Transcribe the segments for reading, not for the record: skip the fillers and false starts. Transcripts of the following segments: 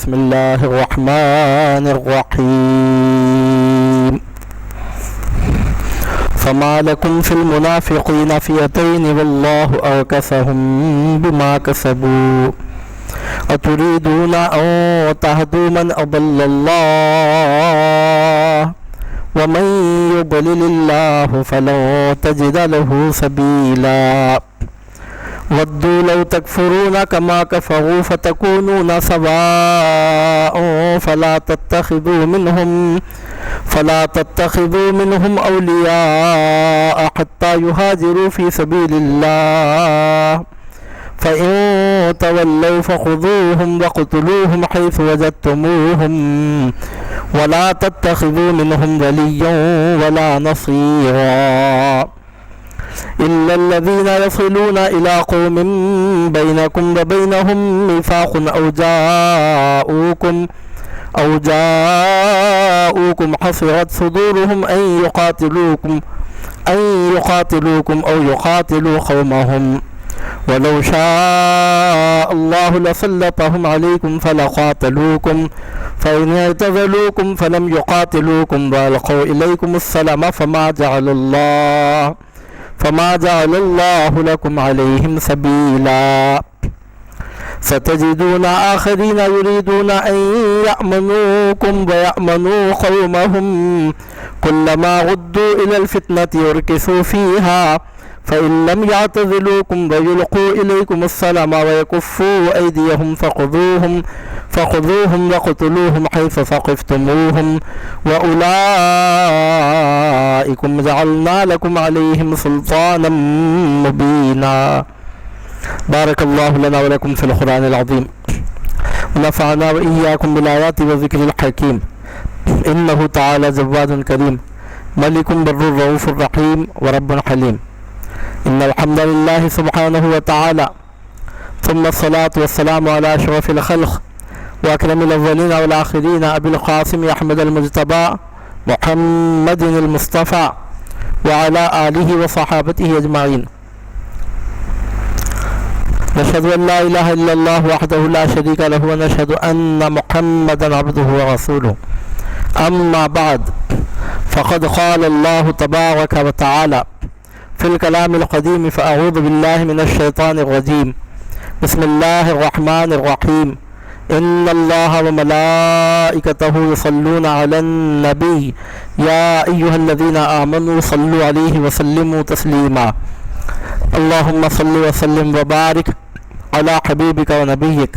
بسم الله الرحمن الرحيم فما لكم في المنافقين فئتين والله أركسهم بما كسبوا أتريدون أن تهدوا من أضل الله ومن يضلل الله فلن تجد له سبيلا ودوا لو تكفرون كما كفروا فتكونون سواء فلا تتخذوا منهم أولياء حتى يهاجروا في سبيل الله فإن تولوا فخذوهم وقتلوهم حيث وجدتموهم ولا تتخذوا منهم وليا ولا نصيرا إلا الذين يصلون إلى قوم بينكم وبينهم ميثاق أو جاءوكم حصرت صدورهم أن يقاتلوكم أو يقاتلوا قومهم ولو شاء الله لسلطهم عليكم فلقاتلوكم فإن اعتزلوكم فلم يقاتلوكم وألقوا إليكم السلام فما جعل الله لكم عليهم سبيلا ستجدون آخرين يريدون أن يأمنوكم ويأمنوا قومهم كلما ردوا إلى الفتنة يركسوا فيها فإن لم يعتزلوكم ويلقوا إليكم السلام ويكفوا أيديهم فخذوهم وقتلوهم حيث ثقفتموهم وأولئكم جعلنا لكم عليهم سلطانا مبينا بارك الله لنا ولكم في القرآن العظيم ونفعنا وإياكم بالآيات والذكر الحكيم إنه تعالى جواد كريم ملك بر رؤوف رحيم ورب حليم إن الحمد لله سبحانه وتعالى ثم الصلاة والسلام على أشرف الخلق وأكرم الأولين والآخرين أبي القاسم أحمد المجتبى محمد المصطفى وعلى آله وصحابته أجمعين نشهد أن لا إله إلا الله وحده لا شريك له ونشهد أن محمدا عبده ورسوله أما بعد فقد قال الله تبارك وتعالى في الكلام القديم فأعوذ بالله من الشيطان الرجيم بسم الله الرحمن الرحيم إن الله وملائكته يصلون على النبي يا أيها الذين آمنوا صلوا عليه وسلموا تسليما اللهم صل وسلم وبارك على حبيبك ونبيك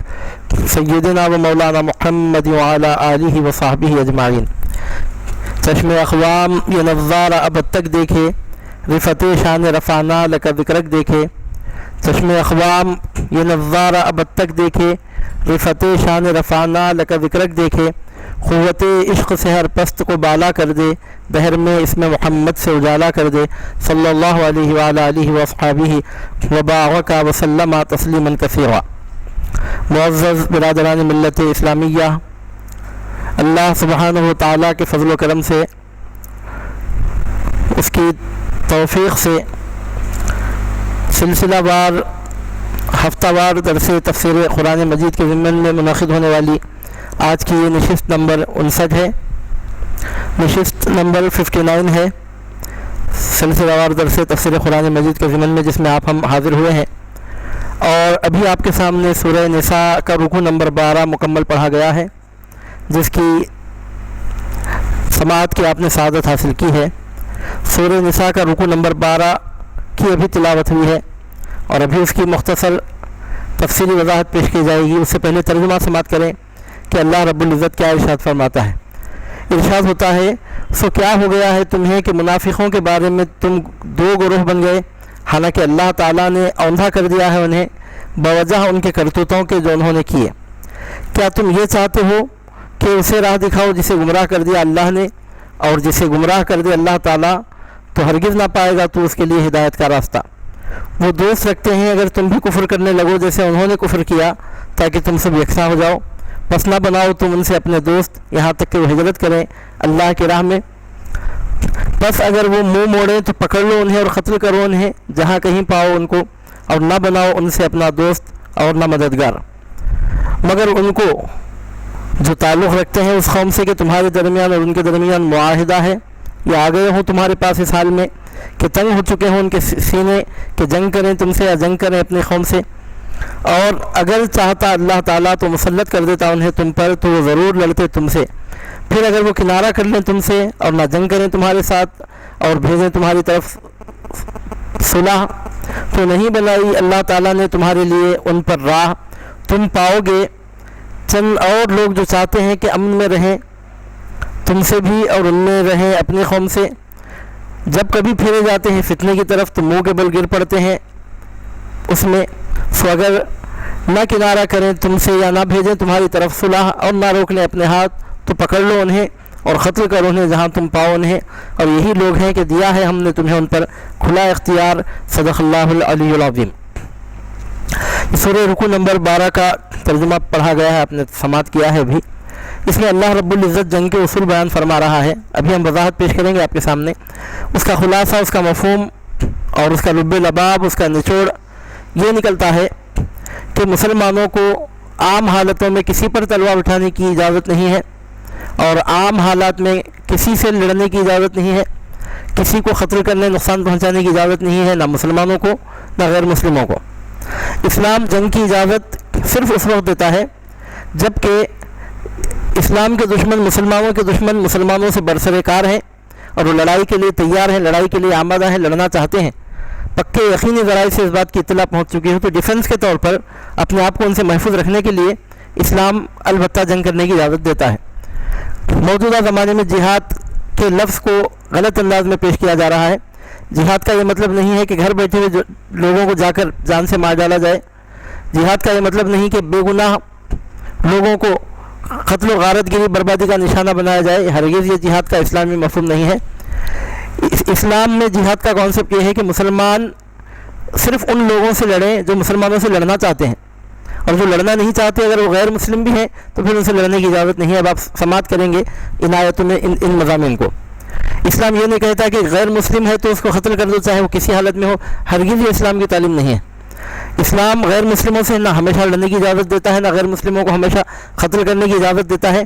سيدنا ومولانا محمد وعلى آله وصحبه أجمعين چشم اقوام یہ نظارہ اب تک دیکھے رفت شان رفعنا لک ذکرک دیکھے چشم اقوام یہ نظارہ اب تک دیکھے رفت شان رفعنا لک ذکرک دیکھے قوت عشق سے ہر پست کو بالا کر دے بہر میں اسم محمد سے اجالا کر دے صلی اللہ علیہ وآلہ آلہ وصحابہ وبارک وسلم تسلیما کثیرا معزز برادران ملت اسلامیہ اللہ سبحانہ و تعالیٰ کے فضل و کرم سے اس کی توفیق سے سلسلہ وار ہفتہ وار درس تفسیر قرآن مجید کے ضمن میں منعقد ہونے والی آج کی یہ نشست نمبر 59 ہے، نشست نمبر 59 ہے سلسلہ وار درس تفسیر قرآن مجید کے ضمن میں، جس میں ہم حاضر ہوئے ہیں، اور ابھی آپ کے سامنے سورہ نساء کا رکوع نمبر 12 مکمل پڑھا گیا ہے، جس کی سماعت کی آپ نے سعادت حاصل کی ہے۔ سورہ نساء کا رکوع نمبر 12 کی ابھی تلاوت ہوئی ہے اور ابھی اس کی مختصر تفصیلی وضاحت پیش کی جائے گی۔ اس سے پہلے ترجمہ سماعت کریں کہ اللہ رب العزت کیا ارشاد فرماتا ہے۔ ارشاد ہوتا ہے سو کیا ہو گیا ہے تمہیں کہ منافقوں کے بارے میں تم دو گروہ بن گئے، حالانکہ اللہ تعالیٰ نے اوندھا کر دیا ہے انہیں بوجہ ان کے کرتوتوں کے جو انہوں نے کیے۔ کیا تم یہ چاہتے ہو کہ اسے راہ دکھاؤ جسے گمراہ کر دیا اللہ نے، اور جسے گمراہ کر دے اللہ تعالیٰ تو ہرگز نہ پائے گا تو اس کے لیے ہدایت کا راستہ۔ وہ دوست رکھتے ہیں اگر تم بھی کفر کرنے لگو جیسے انہوں نے کفر کیا، تاکہ تم سب یکساں ہو جاؤ، بس نہ بناؤ تم ان سے اپنے دوست یہاں تک کہ وہ ہجرت کریں اللہ کی راہ میں۔ بس اگر وہ منہ موڑیں تو پکڑ لو انہیں اور قتل کرو انہیں جہاں کہیں پاؤ ان کو، اور نہ بناؤ ان سے اپنا دوست اور نہ مددگار، مگر ان کو جو تعلق رکھتے ہیں اس قوم سے کہ تمہارے درمیان اور ان کے درمیان معاہدہ ہے، یا آ گئے ہوں تمہارے پاس اس حال میں کہ تنگ ہو چکے ہوں ان کے سینے کہ جنگ کریں تم سے یا جنگ کریں اپنے قوم سے، اور اگر چاہتا اللہ تعالیٰ تو مسلط کر دیتا انہیں تم پر، تو وہ ضرور لڑتے تم سے، پھر اگر وہ کنارہ کر لیں تم سے اور نہ جنگ کریں تمہارے ساتھ اور بھیجیں تمہاری طرف صلح، تو نہیں بنائی اللہ تعالیٰ نے تمہارے لیے ان پر راہ، تم پاؤ گے چند اور لوگ جو چاہتے ہیں کہ امن میں رہیں تم سے بھی اور ان میں رہیں اپنی قوم سے، جب کبھی پھیرے جاتے ہیں فتنے کی طرف تو منہ کے بل گر پڑتے ہیں اس میں، سو اگر نہ کنارہ کریں تم سے یا نہ بھیجیں تمہاری طرف صلح اور نہ روک لیں اپنے ہاتھ، تو پکڑ لو انہیں اور قتل کرو انہیں جہاں تم پاؤ انہیں، اور یہی لوگ ہیں کہ دیا ہے ہم نے تمہیں ان پر کھلا اختیار۔ صدق اللہ العلی العظیم۔ سورہ رکوع نمبر 12 کا ترجمہ پڑھا گیا ہے، آپ نے سماعت کیا ہے ابھی۔ اس میں اللہ رب العزت جنگ کے اصول بیان فرما رہا ہے، ابھی ہم وضاحت پیش کریں گے آپ کے سامنے، اس کا خلاصہ، اس کا مفہوم اور اس کا لب لباب، اس کا نچوڑ یہ نکلتا ہے کہ مسلمانوں کو عام حالتوں میں کسی پر تلوار اٹھانے کی اجازت نہیں ہے، اور عام حالات میں کسی سے لڑنے کی اجازت نہیں ہے، کسی کو قتل کرنے نقصان پہنچانے کی اجازت نہیں ہے، نہ مسلمانوں کو نہ غیر مسلموں کو۔ اسلام جنگ کی اجازت صرف اس وقت دیتا ہے جب کہ اسلام کے دشمن مسلمانوں کے دشمن مسلمانوں سے برسر کار ہیں اور وہ لڑائی کے لیے تیار ہیں، لڑائی کے لیے آمادہ ہیں، لڑنا چاہتے ہیں، پکے یقینی ذرائع سے اس بات کی اطلاع پہنچ چکی ہے، تو ڈیفنس کے طور پر اپنے آپ کو ان سے محفوظ رکھنے کے لیے اسلام البتہ جنگ کرنے کی اجازت دیتا ہے۔ موجودہ زمانے میں جہاد کے لفظ کو غلط انداز میں پیش کیا جا رہا ہے۔ جہاد کا یہ مطلب نہیں ہے کہ گھر بیٹھے ہوئے لوگوں کو جا کر جان سے مار ڈالا جائے، جہاد کا یہ مطلب نہیں کہ بے گناہ لوگوں کو قتل و غارت گری بربادی کا نشانہ بنایا جائے، ہرگز یہ جہاد کا اسلامی مفہوم نہیں ہے۔ اسلام میں جہاد کا کانسیپٹ یہ ہے کہ مسلمان صرف ان لوگوں سے لڑیں جو مسلمانوں سے لڑنا چاہتے ہیں، اور جو لڑنا نہیں چاہتے اگر وہ غیر مسلم بھی ہیں تو پھر ان سے لڑنے کی اجازت نہیں ہے۔ اب آپ سماعت کریں گے ان آیتوں میں ان مضامین کو۔ اسلام یہ نہیں کہتا کہ غیر مسلم ہے تو اس کو قتل کر دو چاہے وہ کسی حالت میں ہو، ہرگز یہ اسلام کی تعلیم نہیں ہے۔ اسلام غیر مسلموں سے نہ ہمیشہ لڑنے کی اجازت دیتا ہے، نہ غیر مسلموں کو ہمیشہ قتل کرنے کی اجازت دیتا ہے۔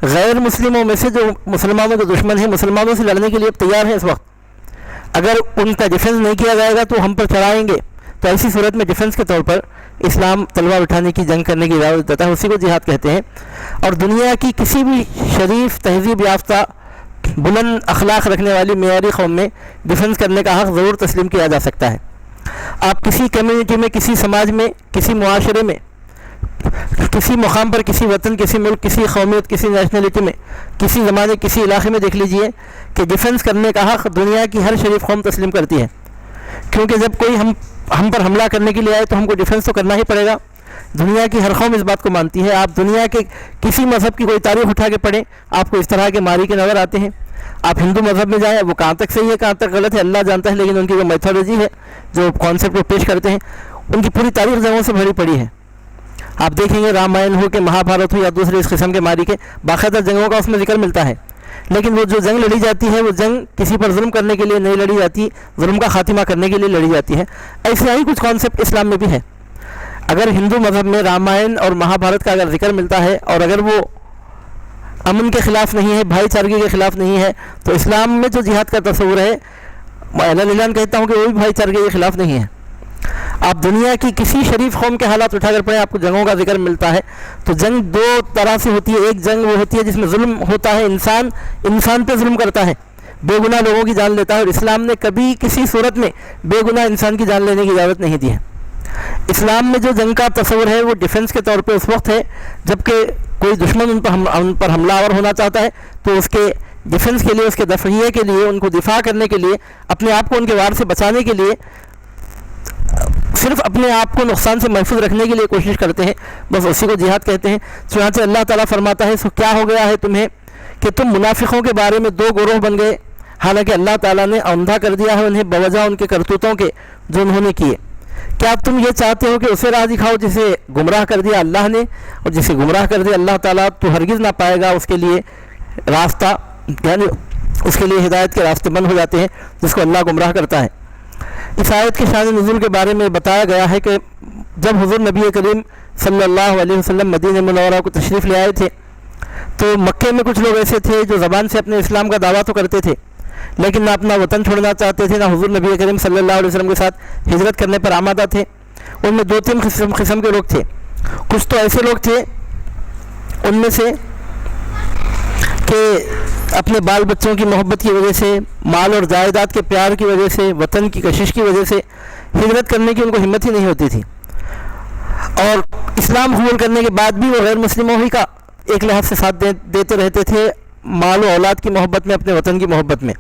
غیر مسلموں میں سے جو مسلمانوں کے دشمن ہیں مسلمانوں سے لڑنے کے لیے تیار ہیں اس وقت، اگر ان کا ڈیفنس نہیں کیا جائے گا تو ہم پر چڑھائیں گے، تو ایسی صورت میں ڈیفنس کے طور پر اسلام تلوار اٹھانے کی جنگ کرنے کی اجازت دیتا ہے، اسی کو جہاد کہتے ہیں۔ اور دنیا کی کسی بھی شریف تہذیب یافتہ بلند اخلاق رکھنے والی معیاری قوم میں ڈیفنس کرنے کا حق ضرور تسلیم کیا جا سکتا ہے۔ آپ کسی کمیونٹی میں، کسی سماج میں، کسی معاشرے میں، کسی مقام پر، کسی وطن، کسی ملک، کسی قومیت، کسی نیشنلٹی میں، کسی زمانے، کسی علاقے میں دیکھ لیجئے کہ ڈیفنس کرنے کا حق دنیا کی ہر شریف قوم تسلیم کرتی ہے، کیونکہ جب کوئی ہم پر حملہ کرنے کے لیے آئے تو ہم کو ڈیفنس تو کرنا ہی پڑے گا۔ دنیا کی ہر قوم اس بات کو مانتی ہے۔ آپ دنیا کے کسی مذہب کی کوئی تاریخ اٹھا کے پڑھیں، آپ کو اس طرح کے ماری کے نظر آتے ہیں۔ آپ ہندو مذہب میں جائیں، وہ کہاں تک صحیح ہے کہاں تک غلط ہے اللہ جانتا ہے، لیکن ان کی جو میتھولوجی ہے، جو کانسیپٹ وہ پیش کرتے ہیں، ان کی پوری تاریخ جنگوں سے بھری پڑی ہے۔ آپ دیکھیں گے رامائن ہو کہ مہا بھارت ہو یا دوسرے اس قسم کے ماری کے باقاعدہ جنگوں کا اس میں ذکر ملتا ہے، لیکن وہ جو جنگ لڑی جاتی ہے وہ جنگ کسی پر ظلم کرنے کے لیے نہیں لڑی جاتی، ظلم کا خاتمہ کرنے کے لیے لڑی جاتی ہے۔ ایسے ہی کچھ کانسیپٹ اسلام میں بھی ہے۔ اگر ہندو مذہب میں رامائن اور مہا بھارت کا اگر ذکر ملتا ہے اور اگر وہ امن کے خلاف نہیں ہے، بھائی چارگی کے خلاف نہیں ہے، تو اسلام میں جو جہاد کا تصور ہے، میں اعلان کہتا ہوں کہ وہ بھی بھائی چارگی کے خلاف نہیں ہے۔ آپ دنیا کی کسی شریف قوم کے حالات اٹھا کر پڑھیں، آپ کو جنگوں کا ذکر ملتا ہے۔ تو جنگ دو طرح سے ہوتی ہے، ایک جنگ وہ ہوتی ہے جس میں ظلم ہوتا ہے، انسان پہ ظلم کرتا ہے، بے گناہ لوگوں کی جان لیتا ہے، اور اسلام نے کبھی کسی صورت میں بے گناہ انسان کی جان لینے کی اجازت نہیں دی ہے۔ اسلام میں جو جنگ کا تصور ہے وہ ڈیفنس کے طور پہ اس وقت ہے جب کہ کوئی دشمن ان پر حملہ آور ہونا چاہتا ہے، تو اس کے ڈیفنس کے لیے، اس کے دفعیے کے لیے، ان کو دفاع کرنے کے لیے، اپنے آپ کو ان کے وار سے بچانے کے لیے، صرف اپنے آپ کو نقصان سے محفوظ رکھنے کے لیے کوشش کرتے ہیں، بس اسی کو جہاد کہتے ہیں۔ چنانچہ اللہ تعالیٰ فرماتا ہے، سو کیا ہو گیا ہے تمہیں کہ تم منافقوں کے بارے میں دو گروہ بن گئے، حالانکہ اللہ تعالیٰ نے اندھا کر دیا ہے انہیں بوجہ ان کے کرتوتوں کے جو انہوں نے کیے۔ کیا تم یہ چاہتے ہو کہ اسے راہ دکھاؤ جسے گمراہ کر دیا اللہ نے، اور جسے گمراہ کر دیا اللہ تعالیٰ تو ہرگز نہ پائے گا اس کے لیے راستہ، یعنی اس کے لیے ہدایت کے راستے بند ہو جاتے ہیں جس کو اللہ گمراہ کرتا ہے۔ اس آیت کے شان نزول کے بارے میں بتایا گیا ہے کہ جب حضور نبی کریم صلی اللہ علیہ وسلم مدینہ منورہ کو تشریف لے آئے تھے تو مکے میں کچھ لوگ ایسے تھے جو زبان سے اپنے اسلام کا دعویٰ تو کرتے تھے لیکن نہ اپنا وطن چھوڑنا چاہتے تھے، نہ حضور نبی کریم صلی اللہ علیہ وسلم کے ساتھ ہجرت کرنے پر آمادہ تھے۔ ان میں 2-3 قسم کے لوگ تھے۔ کچھ تو ایسے لوگ تھے ان میں سے کہ اپنے بال بچوں کی محبت کی وجہ سے، مال اور جائیداد کے پیار کی وجہ سے، وطن کی کشش کی وجہ سے ہجرت کرنے کی ان کو ہمت ہی نہیں ہوتی تھی، اور اسلام قبول کرنے کے بعد بھی وہ غیر مسلموں ہی کا ایک لحاظ سے ساتھ دیتے رہتے تھے، مال و اولاد کی محبت میں، اپنے وطن کی محبت میں۔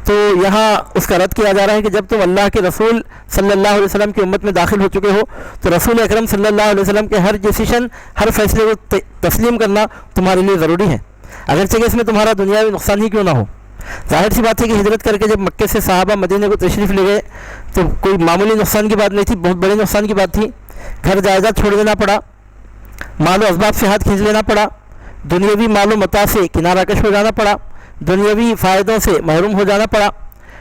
تو یہاں اس کا رد کیا جا رہا ہے کہ جب تم اللہ کے رسول صلی اللہ علیہ وسلم کی امت میں داخل ہو چکے ہو تو رسول اکرم صلی اللہ علیہ وسلم کے ہر ڈیسیشن، ہر فیصلے کو تسلیم کرنا تمہارے لیے ضروری ہے، اگرچہ کہ اس میں تمہارا دنیاوی نقصان ہی کیوں نہ ہو۔ ظاہر سی بات ہے کہ ہجرت کر کے جب مکے سے صحابہ مدینے کو تشریف لے گئے تو کوئی معمولی نقصان کی بات نہیں تھی، بہت بڑے نقصان کی بات تھی۔ گھر جائیداد چھوڑ دینا پڑا، مال و اسباب سے ہاتھ کھینچ لینا پڑا، دنیاوی مال و متاع سے کنارہ کش ہو جانا پڑا، دنیاوی فائدوں سے محروم ہو جانا پڑا،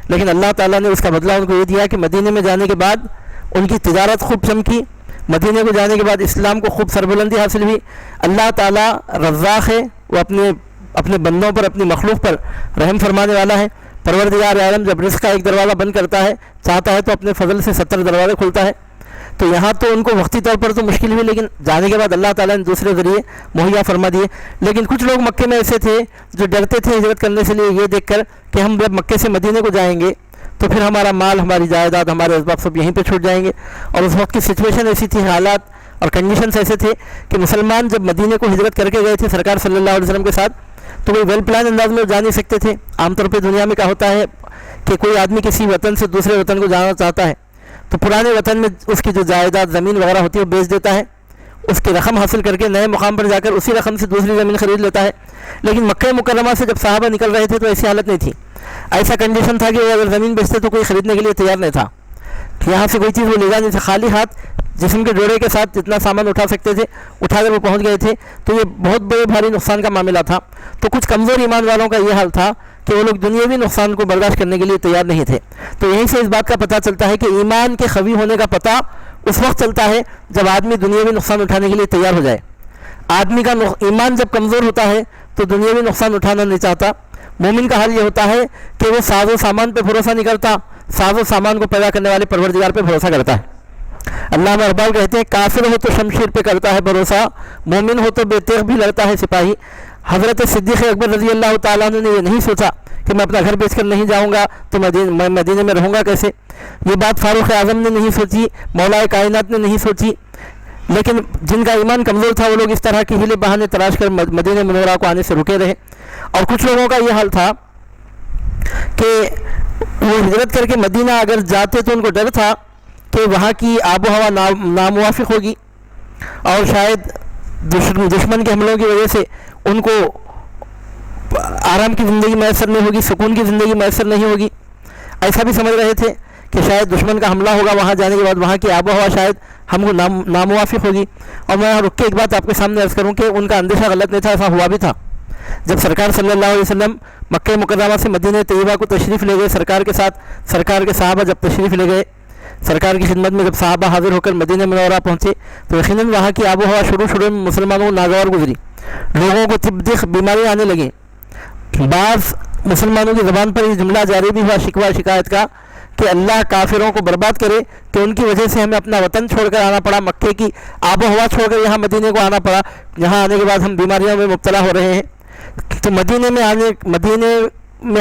لیکن اللہ تعالیٰ نے اس کا بدلہ ان کو یہ دیا کہ مدینے میں جانے کے بعد ان کی تجارت خوب چمکی، مدینے کو جانے کے بعد اسلام کو خوب سربلندی حاصل ہوئی۔ اللہ تعالیٰ رزاق ہے، وہ اپنے بندوں پر، اپنی مخلوق پر رحم فرمانے والا ہے۔ پروردگار عالم جب رزق کا ایک دروازہ بند کرتا ہے، چاہتا ہے تو اپنے فضل سے 70 دروازے کھولتا ہے۔ تو یہاں تو ان کو وقتی طور پر تو مشکل ہوئی، لیکن جانے کے بعد اللہ تعالیٰ نے دوسرے ذریعے مہیا فرما دیے۔ لیکن کچھ لوگ مکے میں ایسے تھے جو ڈرتے تھے ہجرت کرنے سے لیے، یہ دیکھ کر کہ ہم جب مکے سے مدینے کو جائیں گے تو پھر ہمارا مال، ہماری جائیداد، ہمارے اسباب سب یہیں پہ چھوٹ جائیں گے۔ اور اس وقت کی سچویشن ایسی تھی، حالات اور کنڈیشنز ایسے تھے کہ مسلمان جب مدینے کو ہجرت کر کے گئے تھے سرکار صلی اللہ علیہ وسلم کے ساتھ تو کوئی ویل پلان انداز میں جا نہیں سکتے تھے۔ عام طور پہ دنیا میں کیا ہوتا ہے کہ کوئی آدمی کسی وطن سے دوسرے وطن کو جانا چاہتا ہے تو پرانے وطن میں اس کی جو جائیداد، زمین وغیرہ ہوتی ہے وہ بیچ دیتا ہے، اس کی رقم حاصل کر کے نئے مقام پر جا کر اسی رقم سے دوسری زمین خرید لیتا ہے۔ لیکن مکہ مکرمہ سے جب صحابہ نکل رہے تھے تو ایسی حالت نہیں تھی، ایسا کنڈیشن تھا کہ وہ اگر زمین بیچتے تو کوئی خریدنے کے لیے تیار نہیں تھا، یہاں سے کوئی چیز وہ لے جا نہیں تھا، خالی ہاتھ جسم کے جوڑے کے ساتھ جتنا سامان اٹھا سکتے تھے اٹھا کر وہ پہنچ گئے تھے۔ تو یہ بہت بڑے بھاری نقصان کا معاملہ تھا۔ تو کچھ کمزور ایمان والوں کا یہ حال تھا کہ وہ لوگ دنیاوی نقصان کو برداشت کرنے کے لیے تیار نہیں تھے۔ تو یہیں سے اس بات کا پتہ چلتا ہے کہ ایمان کے قوی ہونے کا پتہ اس وقت چلتا ہے جب آدمی دنیاوی نقصان اٹھانے کے لیے تیار ہو جائے۔ آدمی کا ایمان جب کمزور ہوتا ہے تو دنیاوی نقصان اٹھانا نہیں چاہتا۔ مومن کا حال یہ ہوتا ہے کہ وہ ساز و سامان پہ بھروسہ نہیں کرتا، ساز و سامان کو پیدا کرنے والے پروردگار پہ بھروسہ کرتا ہے۔ علامہ اقبال کہتے ہیں کافر ہو تو شمشیر پہ کرتا ہے بھروسہ، مومن ہو تو بے تیغ بھی لڑتا ہے سپاہی۔ حضرت صدیق اکبر رضی اللہ تعالیٰ عنہ نے یہ نہیں سوچا کہ میں اپنا گھر بیچ کر نہیں جاؤں گا تو میں مدینے میں رہوں گا کیسے، یہ بات فاروق اعظم نے نہیں سوچی، مولا کائنات نے نہیں سوچی۔ لیکن جن کا ایمان کمزور تھا وہ لوگ اس طرح کی ہیلے بہانے تلاش کر مدینہ منورہ کو آنے سے رکے رہے۔ اور کچھ لوگوں کا یہ حال تھا کہ وہ ہجرت کر کے مدینہ اگر جاتے تو ان کو ڈر تھا کہ وہاں کی آب و ہوا ناموافق ہوگی اور شاید دشمن کے حملوں کی وجہ سے ان کو آرام کی زندگی میسر نہیں ہوگی، سکون کی زندگی میسر نہیں ہوگی۔ ایسا بھی سمجھ رہے تھے کہ شاید دشمن کا حملہ ہوگا وہاں جانے کے بعد، وہاں کی آب و ہوا شاید ہم کو ناموافق ہوگی۔ اور میں رک کے ایک بات آپ کے سامنے عرض کروں کہ ان کا اندیشہ غلط نہیں تھا، ایسا ہوا بھی تھا۔ جب سرکار صلی اللہ علیہ وسلم مکہ مکرمہ سے مدینہ طیبہ کو تشریف لے گئے سرکار کے ساتھ، سرکار کے صحابہ جب تشریف لے گئے سرکار کی خدمت میں، جب صحابہ حاضر ہو کر مدینہ منورہ پہنچے تو یقیناً وہاں کی آب و ہوا شروع میں مسلمانوں کو ناگوار گزری، لوگوں کو طب بیماریاں آنے لگیں۔ بعض مسلمانوں کی زبان پر یہ جملہ جاری بھی ہوا شکوہ شکایت کا کہ اللہ کافروں کو برباد کرے کہ ان کی وجہ سے ہمیں اپنا وطن چھوڑ کر آنا پڑا، مکے کی آب و ہوا چھوڑ کر یہاں مدینے کو آنا پڑا، یہاں آنے کے بعد ہم بیماریوں میں مبتلا ہو رہے ہیں۔ تو مدینے میں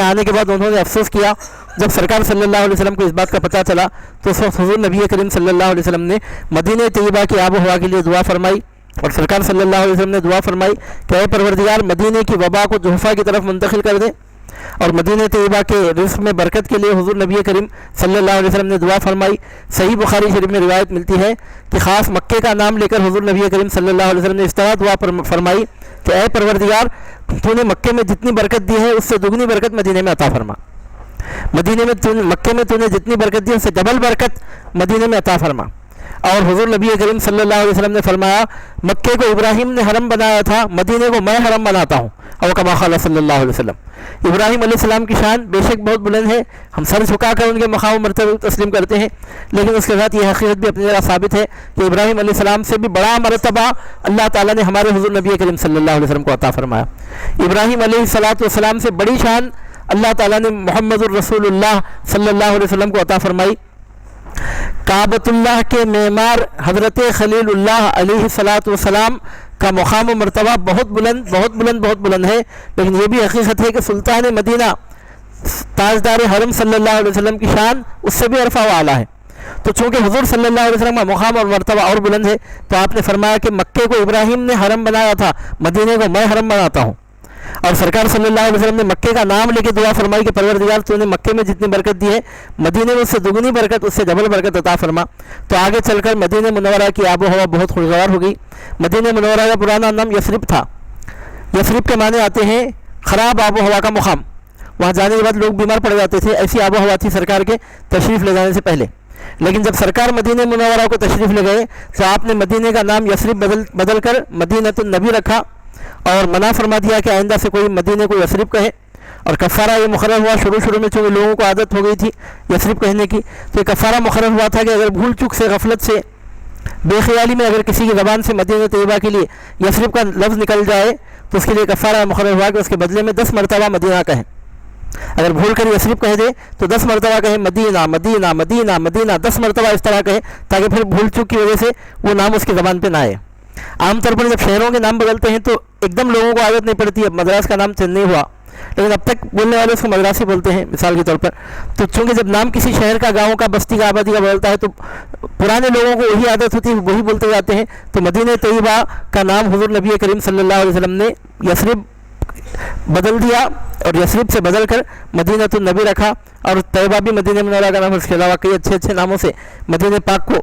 آنے کے بعد انہوں نے افسوس کیا۔ جب سرکار صلی اللہ علیہ وسلم کو اس بات کا پتہ چلا تو اس وقت حضور نبی کریم صلی اللہ علیہ وسلم نے مدینہ طیبہ کی آب و ہوا کے لیے دعا فرمائی، اور سرکار صلی اللہ علیہ وسلم نے دعا فرمائی کہ اے پروردگار مدینے کی وبا کو جحفہ کی طرف منتقل کر دے۔ اور مدینہ طیبہ کے رزق میں برکت کے لیے حضور نبی کریم صلی اللہ علیہ وسلم نے دعا فرمائی۔ صحیح بخاری شریف میں روایت ملتی ہے کہ خاص مکے کا نام لے کر حضور نبی کریم صلی اللہ علیہ وسلم نے اس طرح دعا فرمائی کہ اے پروردگار تو نے مکے میں جتنی برکت دی ہے اس سے دگنی برکت مدینے میں عطا فرما، مکے میں تو نے جتنی برکت دی اس سے ڈبل برکت مدینے میں عطا فرما۔ اور حضور نبی کریم صلی اللہ علیہ وسلم نے فرمایا مکے کو ابراہیم نے حرم بنایا تھا، مدینے کو میں حرم بناتا ہوں۔ اور کما قال صلی اللہ علیہ وسلم۔ ابراہیم علیہ السلام کی شان بے شک بہت بلند ہے، ہم سر جھکا کر ان کے مقام و مرتبے کو تسلیم کرتے ہیں، لیکن اس کے ساتھ یہ حقیقت بھی اپنی جگہ ثابت ہے کہ ابراہیم علیہ السلام سے بھی بڑا مرتبہ اللہ تعالیٰ نے ہمارے حضور نبی کریم صلی اللہ علیہ وسلم کو عطا فرمایا۔ ابراہیم علیہ السلام سے بڑی شان اللہ تعالیٰ نے محمد الرسول اللہ صلی اللہ علیہ وسلم کو عطا فرمائی۔ کعبۃ اللہ کے معمار حضرت خلیل اللہ علیہ السلام کا مقام و مرتبہ بہت بلند ہے، لیکن یہ بھی حقیقت ہے کہ سلطان مدینہ تاجدار حرم صلی اللہ علیہ وسلم کی شان اس سے بھی عرفہ و اعلیٰ ہے۔ تو چونکہ حضور صلی اللہ علیہ وسلم کا مقام اور مرتبہ اور بلند ہے، تو آپ نے فرمایا کہ مکے کو ابراہیم نے حرم بنایا تھا، مدینے کو میں حرم بناتا ہوں۔ اور سرکار صلی اللہ علیہ وسلم نے مکے کا نام لے کے دعا فرمائی کہ پروردگار تو نے مکے میں جتنی برکت دی ہے، مدینے میں اس سے دگنی برکت، اس سے ڈبل برکت عطا فرما۔ تو آگے چل کر مدینہ منورہ کی آب و ہوا بہت خوشگوار ہو گئی۔ مدینہ منورہ کا پرانا نام یثرب تھا۔ یثرب کے معنی آتے ہیں خراب آب و ہوا کا مقام، وہاں جانے کے بعد لوگ بیمار پڑ جاتے تھے، ایسی آب و ہوا تھی سرکار کے تشریف لے جانے سے پہلے۔ لیکن جب سرکار مدینہ منورہ کو تشریف لے گئے تو آپ نے مدینہ کا نام یثرب بدل کر مدینۃ النبی رکھا، اور منع فرما دیا کہ آئندہ سے کوئی مدینے کو یثرب کہے۔ اور کفارہ یہ مقرر ہوا، شروع میں چونکہ لوگوں کو عادت ہو گئی تھی یثرب کہنے کی، تو یہ کفارہ مقرر ہوا تھا کہ اگر بھول چوک سے، غفلت سے، بے خیالی میں اگر کسی کی زبان سے مدینہ طیبہ کے لیے یثرب کا لفظ نکل جائے تو اس کے لیے کفارہ مقرر ہوا کہ اس کے بدلے میں 10 مرتبہ مدینہ کہیں۔ اگر بھول کر یثرب کہہ دے تو 10 مرتبہ کہیں مدینہ مدینہ مدینہ مدینہ، 10 مرتبہ اس طرح کہے تاکہ پھر بھول چوک کی وجہ سے وہ نام اس کی زبان پہ نہ آئے۔ عام طور پر جب شہروں کے نام بدلتے ہیں تو ایک دم لوگوں کو عادت نہیں پڑتی۔ اب مدراس کا نام چنئی ہوا، لیکن اب تک بولنے والے اس کو مدراسی بولتے ہیں مثال کے طور پر۔ تو چونکہ جب نام کسی شہر کا، گاؤں کا، بستی کا، آبادی کا بدلتا ہے تو پرانے لوگوں کو وہی عادت ہوتی ہے، وہی بولتے جاتے ہیں۔ تو مدینہ طیبہ کا نام حضور نبی کریم صلی اللہ علیہ وسلم نے یثرب بدل دیا، اور یثرب سے بدل کر مدینۃ النبی رکھا، اور طیبہ بھی مدینہ منورہ کا نام، اس کے علاوہ کئی اچھے ناموں سے مدینہ پاک کو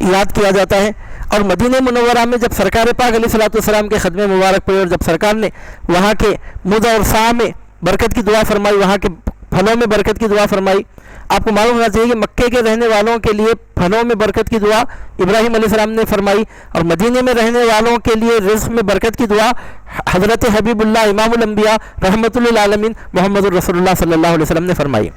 یاد کیا جاتا ہے۔ اور مدینہ منورہ میں جب سرکار پاک علیہ الصلوۃ والسلام کے خدمے مبارک پڑے، اور جب سرکار نے وہاں کے مد اور سا میں برکت کی دعا فرمائی، وہاں کے پھلوں میں برکت کی دعا فرمائی۔ آپ کو معلوم ہونا چاہیے کہ مکے کے رہنے والوں کے لیے پھلوں میں برکت کی دعا ابراہیم علیہ السلام نے فرمائی، اور مدینے میں رہنے والوں کے لیے رزق میں برکت کی دعا حضرت حبیب اللہ امام الانبیاء رحمۃ للعالمین محمد الرسول اللہ صلی اللہ علیہ وسلم نے فرمائی۔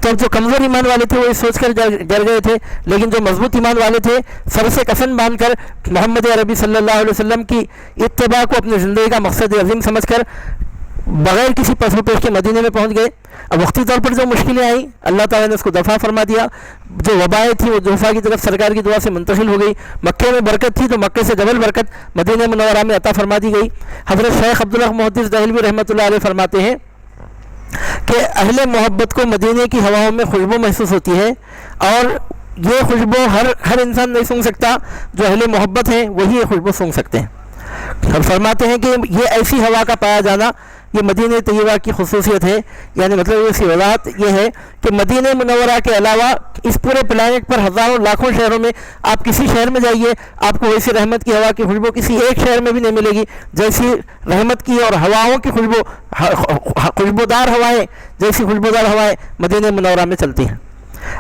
تو جو کمزور ایمان والے تھے وہ یہ سوچ کر ڈر گئے تھے، لیکن جو مضبوط ایمان والے تھے سر سے کفن باندھ کر محمد عربی صلی اللہ علیہ وسلم کی اتباع کو اپنی زندگی کا مقصد عظیم سمجھ کر بغیر کسی پس و پیش کے مدینے میں پہنچ گئے۔ اب وقتی طور پر جو مشکلیں آئیں اللہ تعالیٰ نے اس کو دفع فرما دیا، جو وبائیں تھیں وہ دفع کی طرف سرکار کی دعا سے منتقل ہو گئی۔ مکے میں برکت تھی تو مکے سے ڈبل برکت مدینہ منورہ میں عطا فرما دی گئی۔ حضرت شیخ عبداللہ محدث دہلوی رحمۃ اللہ علیہ فرماتے ہیں کہ اہل محبت کو مدینے کی ہواؤں میں خوشبو محسوس ہوتی ہے، اور یہ خوشبو ہر انسان نہیں سونگھ سکتا، جو اہل محبت ہیں وہی یہ خوشبو سونگھ سکتے ہیں۔ اور فرماتے ہیں کہ یہ ایسی ہوا کا پایا جانا یہ مدینہ طیبہ کی خصوصیت ہے، یعنی مطلب اس کی وضاحت یہ ہے کہ مدینہ منورہ کے علاوہ اس پورے پلانٹ پر ہزاروں لاکھوں شہروں میں آپ کسی شہر میں جائیے، آپ کو ویسی رحمت کی ہوا کی خوشبو کسی ایک شہر میں بھی نہیں ملے گی جیسی رحمت کی اور ہواؤں کی خوشبو، خوشبودار ہوائیں جیسی خوشبودار ہوائیں مدینہ منورہ میں چلتی ہیں۔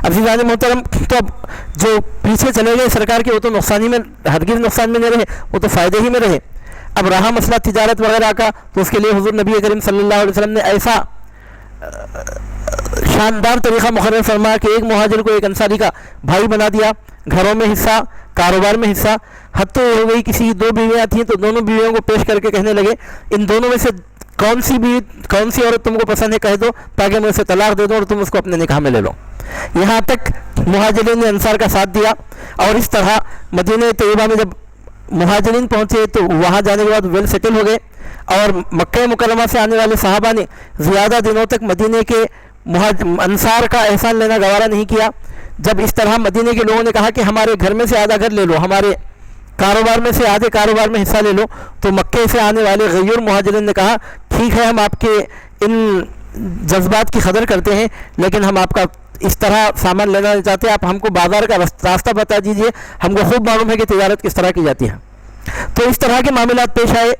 عزیزان محترم، تو اب جو پیچھے چلے گئے سرکار کے وہ تو نقصانی میں ہرگز نقصان میں نہیں رہے، وہ تو فائدے ہی میں رہے۔ اب رہا مسئلہ تجارت وغیرہ کا، تو اس کے لیے حضور نبی کریم صلی اللہ علیہ وسلم نے ایسا شاندار طریقہ مقرر فرمایا کہ ایک مہاجر کو ایک انصاری کا بھائی بنا دیا، گھروں میں حصہ، کاروبار میں حصہ، حد تو ہو گئی کسی 2 بیویاں تھیں تو دونوں بیویوں کو پیش کر کے کہنے لگے ان دونوں میں سے کون سی عورت تم کو پسند ہے کہہ دو تاکہ میں اسے طلاق دے دوں اور تم اس کو اپنے نکاح میں لے لو۔ یہاں تک مہاجرین نے انصار کا ساتھ دیا، اور اس طرح مدینہ طیبہ میں جب مہاجرین پہنچے تو وہاں جانے کے بعد ویل سیٹل ہو گئے، اور مکہ مکرمہ سے آنے والے صحابہ نے زیادہ دنوں تک مدینہ کے انصار کا احسان لینا گوارا نہیں کیا۔ جب اس طرح مدینہ کے لوگوں نے کہا کہ ہمارے گھر میں سے آدھا گھر لے لو، ہمارے کاروبار میں سے آدھے کاروبار میں حصہ لے لو، تو مکے سے آنے والے غیور مہاجرین نے کہا ٹھیک ہے ہم آپ کے ان جذبات کی قدر کرتے ہیں، لیکن ہم آپ کا اس طرح سامان لینا نہیں چاہتے، آپ ہم کو بازار کا راستہ بتا دیجئے، ہم کو خوب معلوم ہے کہ تجارت کس طرح کی جاتی ہے۔ تو اس طرح کے معاملات پیش آئے،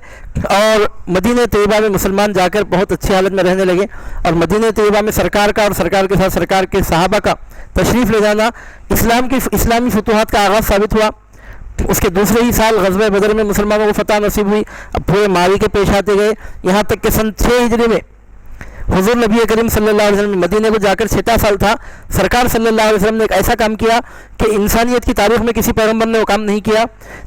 اور مدینہ طیبہ میں مسلمان جا کر بہت اچھی حالت میں رہنے لگے، اور مدینہ طیبہ میں سرکار کا اور سرکار کے ساتھ سرکار کے صحابہ کا تشریف لے جانا اسلامی فتوحات کا آغاز ثابت ہوا۔ اس کے دوسرے ہی سال غزوہ بدر میں مسلمانوں کو فتح نصیب ہوئی. اب پورے معرکے پیش آتے گئے، یہاں تک کہ سن 6 ہجری میں حضور نبی کریم صلی اللہ علیہ وسلم مدینے کو جا کر 6 سال تھا. سرکار صلی اللہ علیہ وسلم نے ایک ایسا کام کیا کہ انسانیت کی تاریخ میں کسی پیغمبر نے وہ کام نہیں کیا.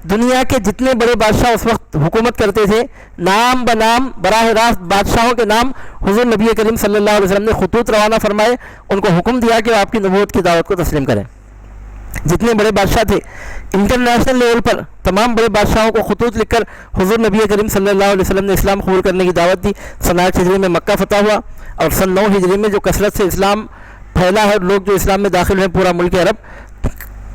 دنیا کے جتنے بڑے بادشاہ اس وقت حکومت کرتے تھے، نام بنام براہ راست بادشاہوں کے نام حضور نبی کریم صلی اللہ علیہ وسلم نے خطوط روانہ فرمائے، ان کو حکم دیا کہ وہ آپ کی نبوت کی دعوت کو تسلیم کریں. جتنے بڑے بادشاہ تھے انٹرنیشنل لیول پر تمام بڑے بادشاہوں کو خطوط لکھ کر حضور نبی کریم صلی اللہ علیہ وسلم نے اسلام قبول کرنے کی دعوت دی. سن 8 ہجری میں مکہ فتح ہوا اور سن 9 ہجری میں جو کثرت سے اسلام پھیلا ہے، لوگ جو اسلام میں داخل ہیں، پورا ملک عرب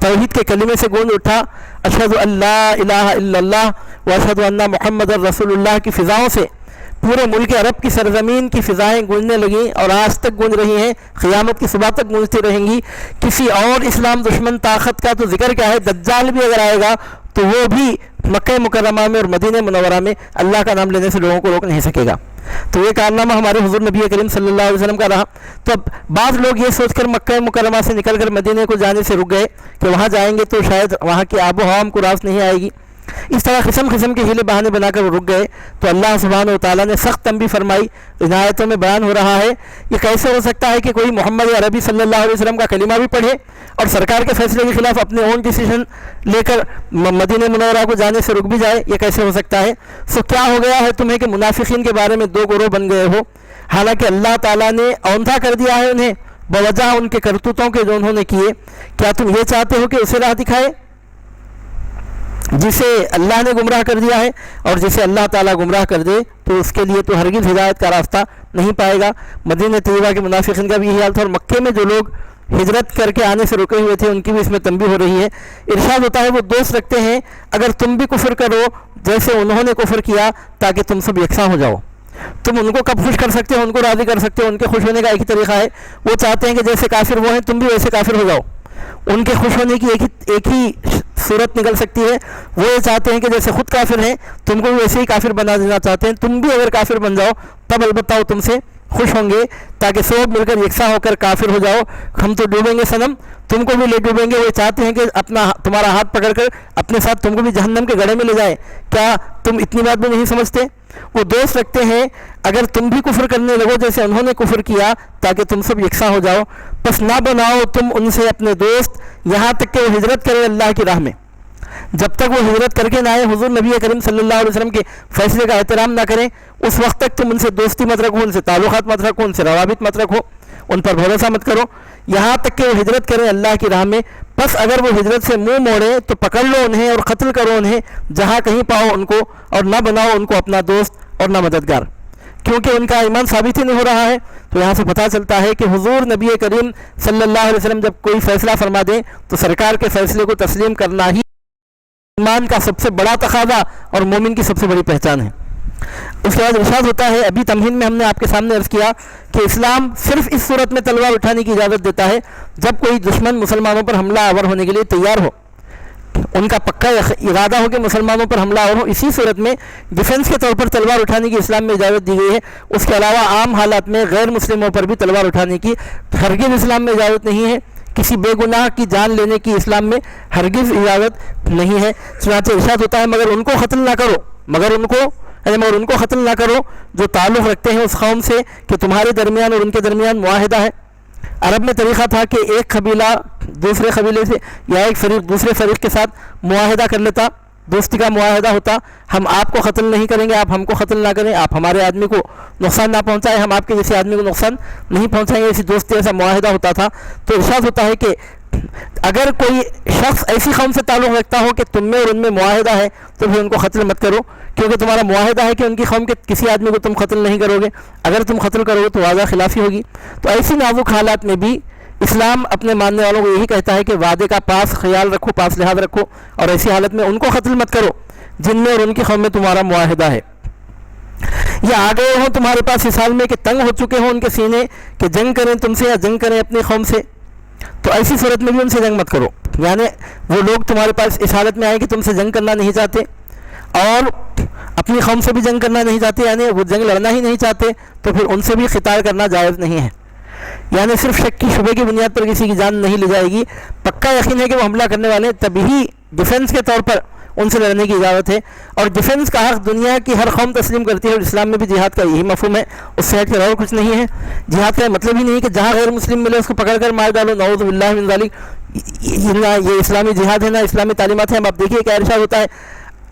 توحید کے کلمے سے گونج اٹھا. اشہد ان لا الہ الا اللہ و اشہد ان محمد رسول اللہ کی فضاؤں سے پورے ملک عرب کی سرزمین کی فضائیں گونجنے لگیں اور آج تک گونج رہی ہیں، قیامت کی صبح تک گونجتی رہیں گی. کسی اور اسلام دشمن طاقت کا تو ذکر کیا ہے، دجال بھی اگر آئے گا تو وہ بھی مکہ مکرمہ میں اور مدینہ منورہ میں اللہ کا نام لینے سے لوگوں کو روک نہیں سکے گا. تو یہ کارنامہ ہمارے حضور نبی کریم صلی اللہ علیہ وسلم کا رہا. تو اب بعض لوگ یہ سوچ کر مکہ مکرمہ سے نکل کر مدینے کو جانے سے رک گئے کہ وہاں جائیں گے تو شاید وہاں کی آب و ہوا ہم کو راس نہیں آئے گی. اس طرح قسم قسم کے ہیلے بہانے بنا کر وہ رک گئے. تو اللہ سبحانہ و تعالیٰ نے سخت تنبیہ فرمائی. ان آیتوں میں بیان ہو رہا ہے یہ کیسے ہو سکتا ہے کہ کوئی محمد عربی صلی اللہ علیہ وسلم کا کلمہ بھی پڑھے اور سرکار کے فیصلے کے خلاف اپنے اون ڈیسیژن لے کر مدینہ منورہ کو جانے سے رک بھی جائے. یہ کیسے ہو سکتا ہے؟ سو کیا ہو گیا ہے تمہیں کہ منافقین کے بارے میں 2 گروہ بن گئے ہو، حالانکہ اللہ تعالیٰ نے اوندھا کر دیا ہے انہیں بوجہ ان کے کرتوتوں کے جو انہوں نے کیے. کیا تم یہ چاہتے ہو کہ اسے راہ دکھائے جسے اللہ نے گمراہ کر دیا ہے؟ اور جسے اللہ تعالیٰ گمراہ کر دے تو اس کے لیے تو ہرگز ہدایت کا راستہ نہیں پائے گا. مدینہ طیبہ کے منافقین کا بھی یہی حال تھا، اور مکے میں جو لوگ ہجرت کر کے آنے سے رکے ہوئے تھے ان کی بھی اس میں تنبیہ ہو رہی ہے. ارشاد ہوتا ہے وہ دوست رکھتے ہیں اگر تم بھی کفر کرو جیسے انہوں نے کفر کیا تاکہ تم سب یکساں ہو جاؤ. تم ان کو کب خوش کر سکتے ہو؟ ان کو راضی کر سکتے ہو. ان کے خوش ہونے کا ایک ہی طریقہ ہے، وہ چاہتے ہیں کہ جیسے کافر وہ ہیں تم بھی ویسے کافر ہو جاؤ. ان کے خوش ہونے کی ایک ہی صورت نکل سکتی ہے، وہ یہ چاہتے ہیں کہ جیسے خود کافر ہیں تم کو بھی ویسے ہی کافر بنا دینا چاہتے ہیں. تم بھی اگر کافر بن جاؤ تب البتہ وہ تم سے خوش ہوں گے تاکہ سب مل کر یکساں ہو کر کافر ہو جاؤ. ہم تو ڈوبیں گے صنم، تم کو بھی لے ڈوبیں گے. وہ چاہتے ہیں کہ تمہارا ہاتھ پکڑ کر اپنے ساتھ تم کو بھی جہنم کے گڑھے میں لے جائیں. کیا تم اتنی بات بھی نہیں سمجھتے؟ وہ دوست رکھتے ہیں اگر تم بھی کفر کرنے لگو جیسے انہوں نے کفر کیا تاکہ تم سب یکساں ہو جاؤ. بس نہ بناؤ تم ان سے اپنے دوست یہاں تک کہ وہ ہجرت کرے اللہ کی راہ میں. جب تک وہ ہجرت کر کے نہ آئے، حضور نبی کریم صلی اللہ علیہ وسلم کے فیصلے کا احترام نہ کریں، اس وقت تک تم ان سے دوستی مت رکھو، ان سے تعلقات مت رکھو، ان سے روابط مت رکھو، ان پر بھروسہ مت کرو یہاں تک کہ وہ ہجرت کریں اللہ کی راہ میں. بس اگر وہ ہجرت سے منہ موڑیں تو پکڑ لو انہیں اور قتل کرو انہیں جہاں کہیں پاؤ ان کو، اور نہ بناؤ ان کو اپنا دوست اور نہ مددگار، کیونکہ ان کا ایمان ثابت ہی نہیں ہو رہا ہے. تو یہاں سے پتہ چلتا ہے کہ حضور نبی کریم صلی اللہ علیہ وسلم جب کوئی فیصلہ فرما دیں تو سرکار کے فیصلے کو تسلیم کرنا ہی ایمان کا سب سے بڑا تقاضا اور مومن کی سب سے بڑی پہچان ہے. اس کے بعد ارشاد ہوتا ہے، ابھی تمہید میں ہم نے آپ کے سامنے عرض کیا کہ اسلام صرف اس صورت میں تلوار اٹھانے کی اجازت دیتا ہے جب کوئی دشمن مسلمانوں پر حملہ آور ہونے کے لیے تیار ہو، ان کا پکا ارادہ ہو کہ مسلمانوں پر حملہ آور ہو. اسی صورت میں ڈیفنس کے طور پر تلوار اٹھانے کی اسلام میں اجازت دی گئی ہے. اس کے علاوہ عام حالات میں غیر مسلموں پر بھی تلوار اٹھانے کی ہرگز اسلام میں اجازت نہیں ہے. کسی بے گناہ کی جان لینے کی اسلام میں ہرگز اجازت نہیں ہے. چنانچہ ارشاد ہوتا ہے مگر ان کو قتل نہ کرو جو تعلق رکھتے ہیں اس قوم سے کہ تمہارے درمیان اور ان کے درمیان معاہدہ ہے. عرب میں طریقہ تھا کہ ایک قبیلہ دوسرے قبیلے سے یا ایک فریق دوسرے فریق کے ساتھ معاہدہ کر لیتا، دوستی کا معاہدہ ہوتا. ہم آپ کو قتل نہیں کریں گے، آپ ہم کو قتل نہ کریں، آپ ہمارے آدمی کو نقصان نہ پہنچائیں، ہم آپ کے جیسے آدمی کو نقصان نہیں پہنچائیں گے. ایسی دوستی ایسا معاہدہ ہوتا تھا. تو ارشاد ہوتا ہے کہ اگر کوئی شخص ایسی قوم سے تعلق رکھتا ہو کہ تم میں اور ان میں معاہدہ ہے تو پھر ان کو قتل مت کرو، کیونکہ تمہارا معاہدہ ہے کہ ان کی قوم کے کسی آدمی کو تم قتل نہیں کرو گے. اگر تم قتل کرو گے تو واضح خلافی ہوگی. تو ایسی نازک حالات میں بھی اسلام اپنے ماننے والوں کو یہی کہتا ہے کہ وعدے کا پاس خیال رکھو، پاس لحاظ رکھو، اور ایسی حالت میں ان کو قتل مت کرو جن میں اور ان کی قوم میں تمہارا معاہدہ ہے. یا آ گئے ہوں تمہارے پاس اس حال میں کہ تنگ ہو چکے ہوں ان کے سینے کہ جنگ کریں تم سے یا جنگ کریں اپنی قوم سے، تو ایسی صورت میں بھی ان سے جنگ مت کرو. یعنی وہ لوگ تمہارے پاس اس حالت میں آئے کہ تم سے جنگ کرنا نہیں چاہتے اور اپنی قوم سے بھی جنگ کرنا نہیں چاہتے، یعنی وہ جنگ لڑنا ہی نہیں چاہتے، تو پھر ان سے بھی قتال کرنا جائز نہیں ہے. یعنی صرف شک کی شبے کی بنیاد پر کسی کی جان نہیں لی جائے گی. پکا یقین ہے کہ وہ حملہ کرنے والے تبھی ڈیفنس کے طور پر ان سے لڑنے کی اجازت ہے، اور ڈیفنس کا حق دنیا کی ہر قوم تسلیم کرتی ہے، اور اسلام میں بھی جہاد کا یہی مفہوم ہے، اس سے ہٹ کر اور کچھ نہیں ہے۔ جہاد کا مطلب ہی نہیں ہے کہ جہاں غیر مسلم ملے اس کو پکڑ کر مار ڈالو، نعوذ باللہ من ذالک، یہ اسلامی جہاد ہے نہ اسلامی تعلیمات ہیں۔ اب آپ دیکھیے کیا ارشاد ہوتا ہے،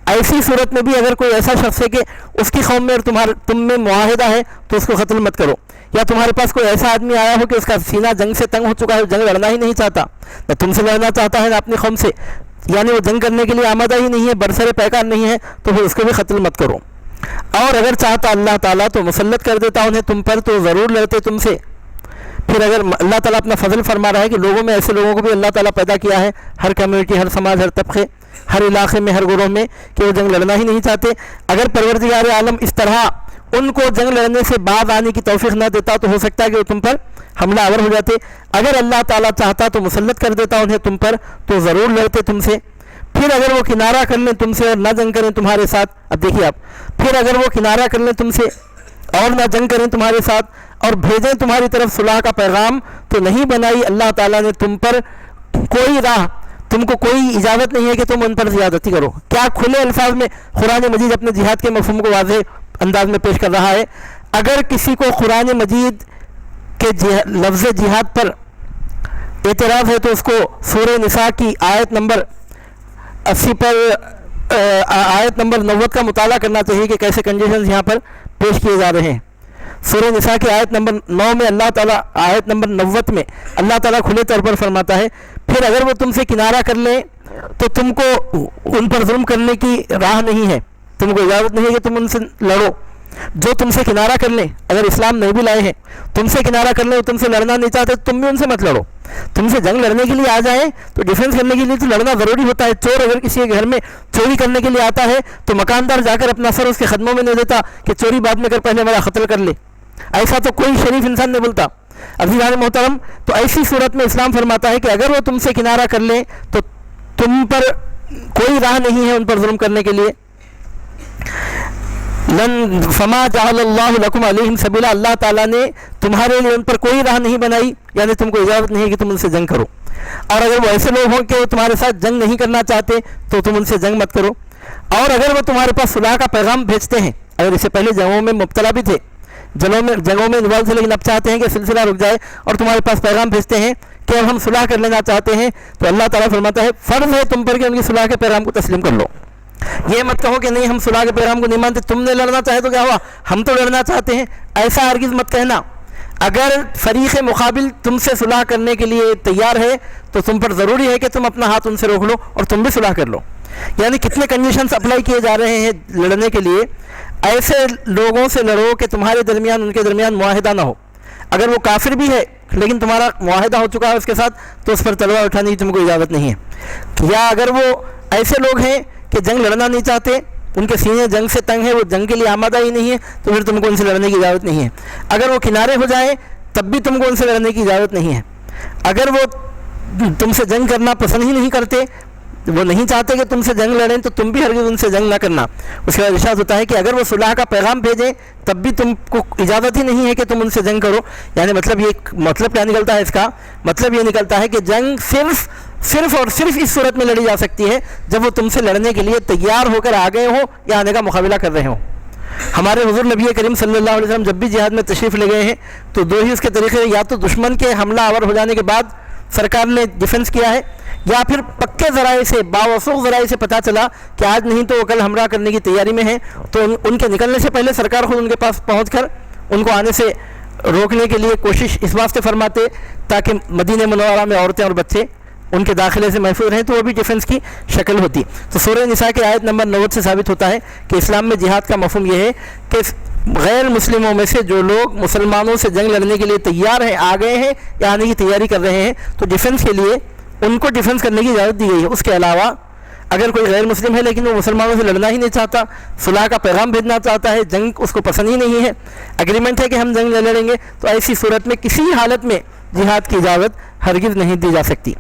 ایسی صورت میں بھی اگر کوئی ایسا شخص ہے کہ اس کی قوم میں اور تم میں معاہدہ ہے تو اس کو قتل مت کرو، یا تمہارے پاس کوئی ایسا آدمی آیا ہو کہ اس کا سینہ جنگ سے تنگ ہو چکا ہے، جنگ لڑنا ہی نہیں چاہتا، نہ تم سے لڑنا چاہتا ہے نہ اپنی قوم سے، یعنی وہ جنگ کرنے کے لیے آمادہ ہی نہیں ہے، برسر پیکار نہیں ہے، تو پھر اس کو بھی قتل مت کرو۔ اور اگر چاہتا اللہ تعالیٰ تو مسلط کر دیتا انہیں تم پر، تو ضرور لڑتے تم سے۔ پھر اگر اللہ تعالیٰ اپنا فضل فرما رہا ہے کہ لوگوں میں ایسے لوگوں کو بھی اللہ تعالیٰ پیدا کیا ہے، ہر کمیونٹی، ہر سماج، ہر طبقے، ہر علاقے میں، ہر گروہ میں، کہ وہ جنگ لڑنا ہی نہیں چاہتے۔ اگر پروردگار عالم اس طرح ان کو جنگ لڑنے سے بعد آنے کی توفیق نہ دیتا تو ہو سکتا ہے کہ وہ تم پر حملہ آور ہو جاتے۔ اگر اللہ تعالیٰ چاہتا تو مسلط کر دیتا انہیں تم پر، تو ضرور لڑتے تم سے۔ پھر اگر وہ کنارہ کر لیں تم سے اور نہ جنگ کریں تمہارے ساتھ، اب دیکھیے آپ، پھر اگر وہ کنارہ کر لیں تم سے اور نہ جنگ کریں تمہارے ساتھ، اور بھیجیں تمہاری طرف صلح کا پیغام، تو نہیں بنائی اللہ تعالیٰ نے تم پر کوئی راہ، تم کو کوئی اجازت نہیں ہے کہ تم ان پر زیادتی کرو۔ کیا کھلے الفاظ میں قرآن مجید اپنے جہاد کے مفہوم کو واضح انداز میں پیش کر رہا ہے۔ اگر کسی کو قرآن مجید کے لفظ جہاد پر اعتراض ہے تو اس کو سورہ نساء کی آیت نمبر 80 پر آیت نمبر 90 کا مطالعہ کرنا چاہیے کہ کیسے کنڈیشنز یہاں پر پیش کیے جا رہے ہیں۔ سورہ نساء کی آیت نمبر 9 میں اللہ تعالیٰ، آیت نمبر 90 میں اللہ تعالیٰ کھلے طور پر فرماتا ہے، پھر اگر وہ تم سے کنارہ کر لیں تو تم کو ان پر ظلم کرنے کی راہ نہیں ہے، تم کو اجازت نہیں ہے کہ تم ان سے لڑو۔ جو تم سے کنارہ کر لیں، اگر اسلام نہیں بھی لائے ہیں، تم سے کنارہ کر لیں اور تم سے لڑنا نہیں چاہتے تو تم بھی ان سے مت لڑو۔ تم سے جنگ لڑنے کے لیے آ جائیں تو ڈیفنس کرنے کے لیے تو لڑنا ضروری ہوتا ہے۔ چور اگر کسی کے گھر میں چوری کرنے کے لیے آتا ہے تو مکاندار جا کر اپنا سر اس کے قدموں میں نہیں دیتا کہ چوری بعد میں کر، پہلے میرا قتل کر لے، ایسا تو کوئی شریف انسان نہیں بولتا۔ عزیزان محترم، تو ایسی صورت میں اسلام فرماتا ہے کہ اگر وہ تم سے کنارہ کر لیں تو تم پر کوئی راہ نہیں ہے ان پر ظلم کرنے کے لیے۔ لن فما جعل اللہ لکم علیہم سبیلا، اللہ تعالیٰ نے تمہارے لیے ان پر کوئی راہ نہیں بنائی، یعنی تم کو اجازت نہیں ہے کہ تم ان سے جنگ کرو۔ اور اگر وہ ایسے لوگ ہوں کہ وہ تمہارے ساتھ جنگ نہیں کرنا چاہتے تو تم ان سے جنگ مت کرو۔ اور اگر وہ تمہارے پاس صلح کا پیغام بھیجتے ہیں، اگر اس سے پہلے جنگوں میں مبتلا بھی تھے، جنگوں میں انوالو تھے، لیکن اب چاہتے ہیں کہ سلسلہ رک جائے اور تمہارے پاس پیغام بھیجتے ہیں کہ اب ہم صلح کر لینا چاہتے ہیں، تو اللہ تعالیٰ فرماتا ہے فرض ہے تم پر کہ ان کی صلح کے پیغام کو تسلیم کر لو۔ یہ مت کہو کہ نہیں ہم صلح کے پیغام کو نہیں مانتے، تم نے لڑنا چاہے تو کیا ہوا، ہم تو لڑنا چاہتے ہیں، ایسا ہرگز مت کہنا۔ اگر فریق مقابل تم سے صلح کرنے کے لیے تیار ہے تو تم پر ضروری ہے کہ تم اپنا ہاتھ ان سے روک لو اور تم بھی صلح کر لو۔ یعنی کتنے کنڈیشنز اپلائی کیے جا رہے ہیں لڑنے کے لیے۔ ایسے لوگوں سے لڑو کہ تمہارے درمیان ان کے درمیان معاہدہ نہ ہو، اگر وہ کافر بھی ہے لیکن تمہارا معاہدہ ہو چکا ہے اس کے ساتھ تو اس پر تلوار اٹھانے کی تم کو اجازت نہیں ہے۔ یا اگر وہ ایسے لوگ ہیں کہ جنگ لڑنا نہیں چاہتے، ان کے سینے جنگ سے تنگ ہے، وہ جنگ کے لیے آمادہ ہی نہیں ہے، تو پھر تم کو ان سے لڑنے کی اجازت نہیں ہے۔ اگر وہ کنارے ہو جائیں تب بھی تم کو ان سے لڑنے کی اجازت نہیں ہے۔ اگر وہ تم سے جنگ کرنا پسند ہی نہیں کرتے، وہ نہیں چاہتے کہ تم سے جنگ لڑیں، تو تم بھی ہرگز ان سے جنگ نہ کرنا۔ اس کے بعد ارشاد ہوتا ہے کہ اگر وہ صلح کا پیغام بھیجیں تب بھی تم کو اجازت ہی نہیں ہے کہ تم ان سے جنگ کرو۔ یعنی مطلب کیا نکلتا ہے اس کا؟ مطلب یہ نکلتا ہے کہ جنگ صرف اور صرف اس صورت میں لڑی جا سکتی ہے جب وہ تم سے لڑنے کے لیے تیار ہو کر آ گئے ہوں یا آنے کا مقابلہ کر رہے ہوں۔ ہمارے حضور نبی کریم صلی اللہ علیہ وسلم جب بھی جہاد میں تشریف لے گئے ہیں تو دو ہی اس کے طریقے، یا تو دشمن کے حملہ آور ہو جانے کے بعد سرکار نے ڈیفنس کیا ہے، یا پھر پکے ذرائع سے، باوثوق ذرائع سے پتہ چلا کہ آج نہیں تو وہ کل حملہ کرنے کی تیاری میں ہیں، تو ان کے نکلنے سے پہلے سرکار خود ان کے پاس پہنچ کر ان کو آنے سے روکنے کے لیے کوشش اس واسطے فرماتے تاکہ مدینہ منورہ میں عورتیں اور بچے ان کے داخلے سے محفوظ رہیں، تو وہ بھی ڈیفنس کی شکل ہوتی۔ تو سورہ نساء کی آیت نمبر 90 سے ثابت ہوتا ہے کہ اسلام میں جہاد کا مفہوم یہ ہے کہ غیر مسلموں میں سے جو لوگ مسلمانوں سے جنگ لڑنے کے لیے تیار ہیں، آ گئے ہیں یا آنے کی تیاری کر رہے ہیں، تو ڈیفنس کے لیے ان کو ڈیفنس کرنے کی اجازت دی گئی ہے۔ اس کے علاوہ اگر کوئی غیر مسلم ہے لیکن وہ مسلمانوں سے لڑنا ہی نہیں چاہتا، صلح کا پیغام بھیجنا چاہتا ہے، جنگ اس کو پسند ہی نہیں ہے، اگریمنٹ ہے کہ ہم جنگ لڑیں گے، تو ایسی صورت میں کسی حالت میں جہاد کی اجازت ہرگز نہیں دی جا سکتی۔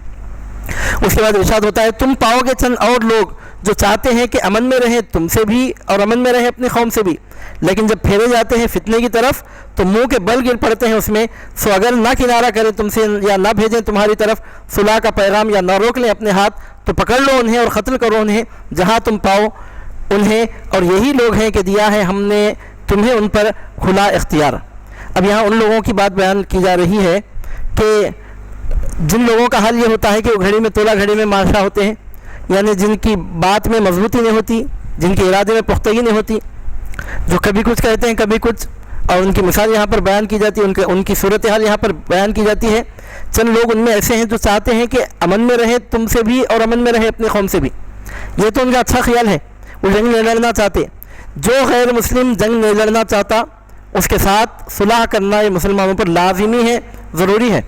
اس کے بعد ارشاد ہوتا ہے تم پاؤ گے چند اور لوگ جو چاہتے ہیں کہ امن میں رہیں تم سے بھی اور امن میں رہیں اپنی قوم سے بھی، لیکن جب پھیرے جاتے ہیں فتنے کی طرف تو منہ کے بل گر پڑتے ہیں اس میں. سو اگر نہ کنارہ کریں تم سے یا نہ بھیجیں تمہاری طرف صلح کا پیغام یا نہ روک لیں اپنے ہاتھ تو پکڑ لو انہیں اور قتل کرو انہیں جہاں تم پاؤ انہیں، اور یہی لوگ ہیں کہ دیا ہے ہم نے تمہیں ان پر کھلا اختیار. اب یہاں ان لوگوں کی بات بیان کی جا رہی ہے کہ جن لوگوں کا حال یہ ہوتا ہے کہ وہ گھڑی میں تولا گھڑی میں ماشا ہوتے ہیں، یعنی جن کی بات میں مضبوطی نہیں ہوتی، جن کے ارادے میں پختگی نہیں ہوتی، جو کبھی کچھ کہتے ہیں کبھی کچھ، اور ان کی مثال یہاں پر بیان کی جاتی ہے، ان کی صورتحال یہاں پر بیان کی جاتی ہے. چند لوگ ان میں ایسے ہیں جو چاہتے ہیں کہ امن میں رہیں تم سے بھی اور امن میں رہیں اپنی قوم سے بھی. یہ تو ان کا اچھا خیال ہے، وہ جنگ نہیں لڑنا چاہتے. جو غیر مسلم جنگ نہیں لڑنا چاہتا اس کے ساتھ صلح کرنا یہ مسلمانوں پر لازمی ہے، ضروری ہے.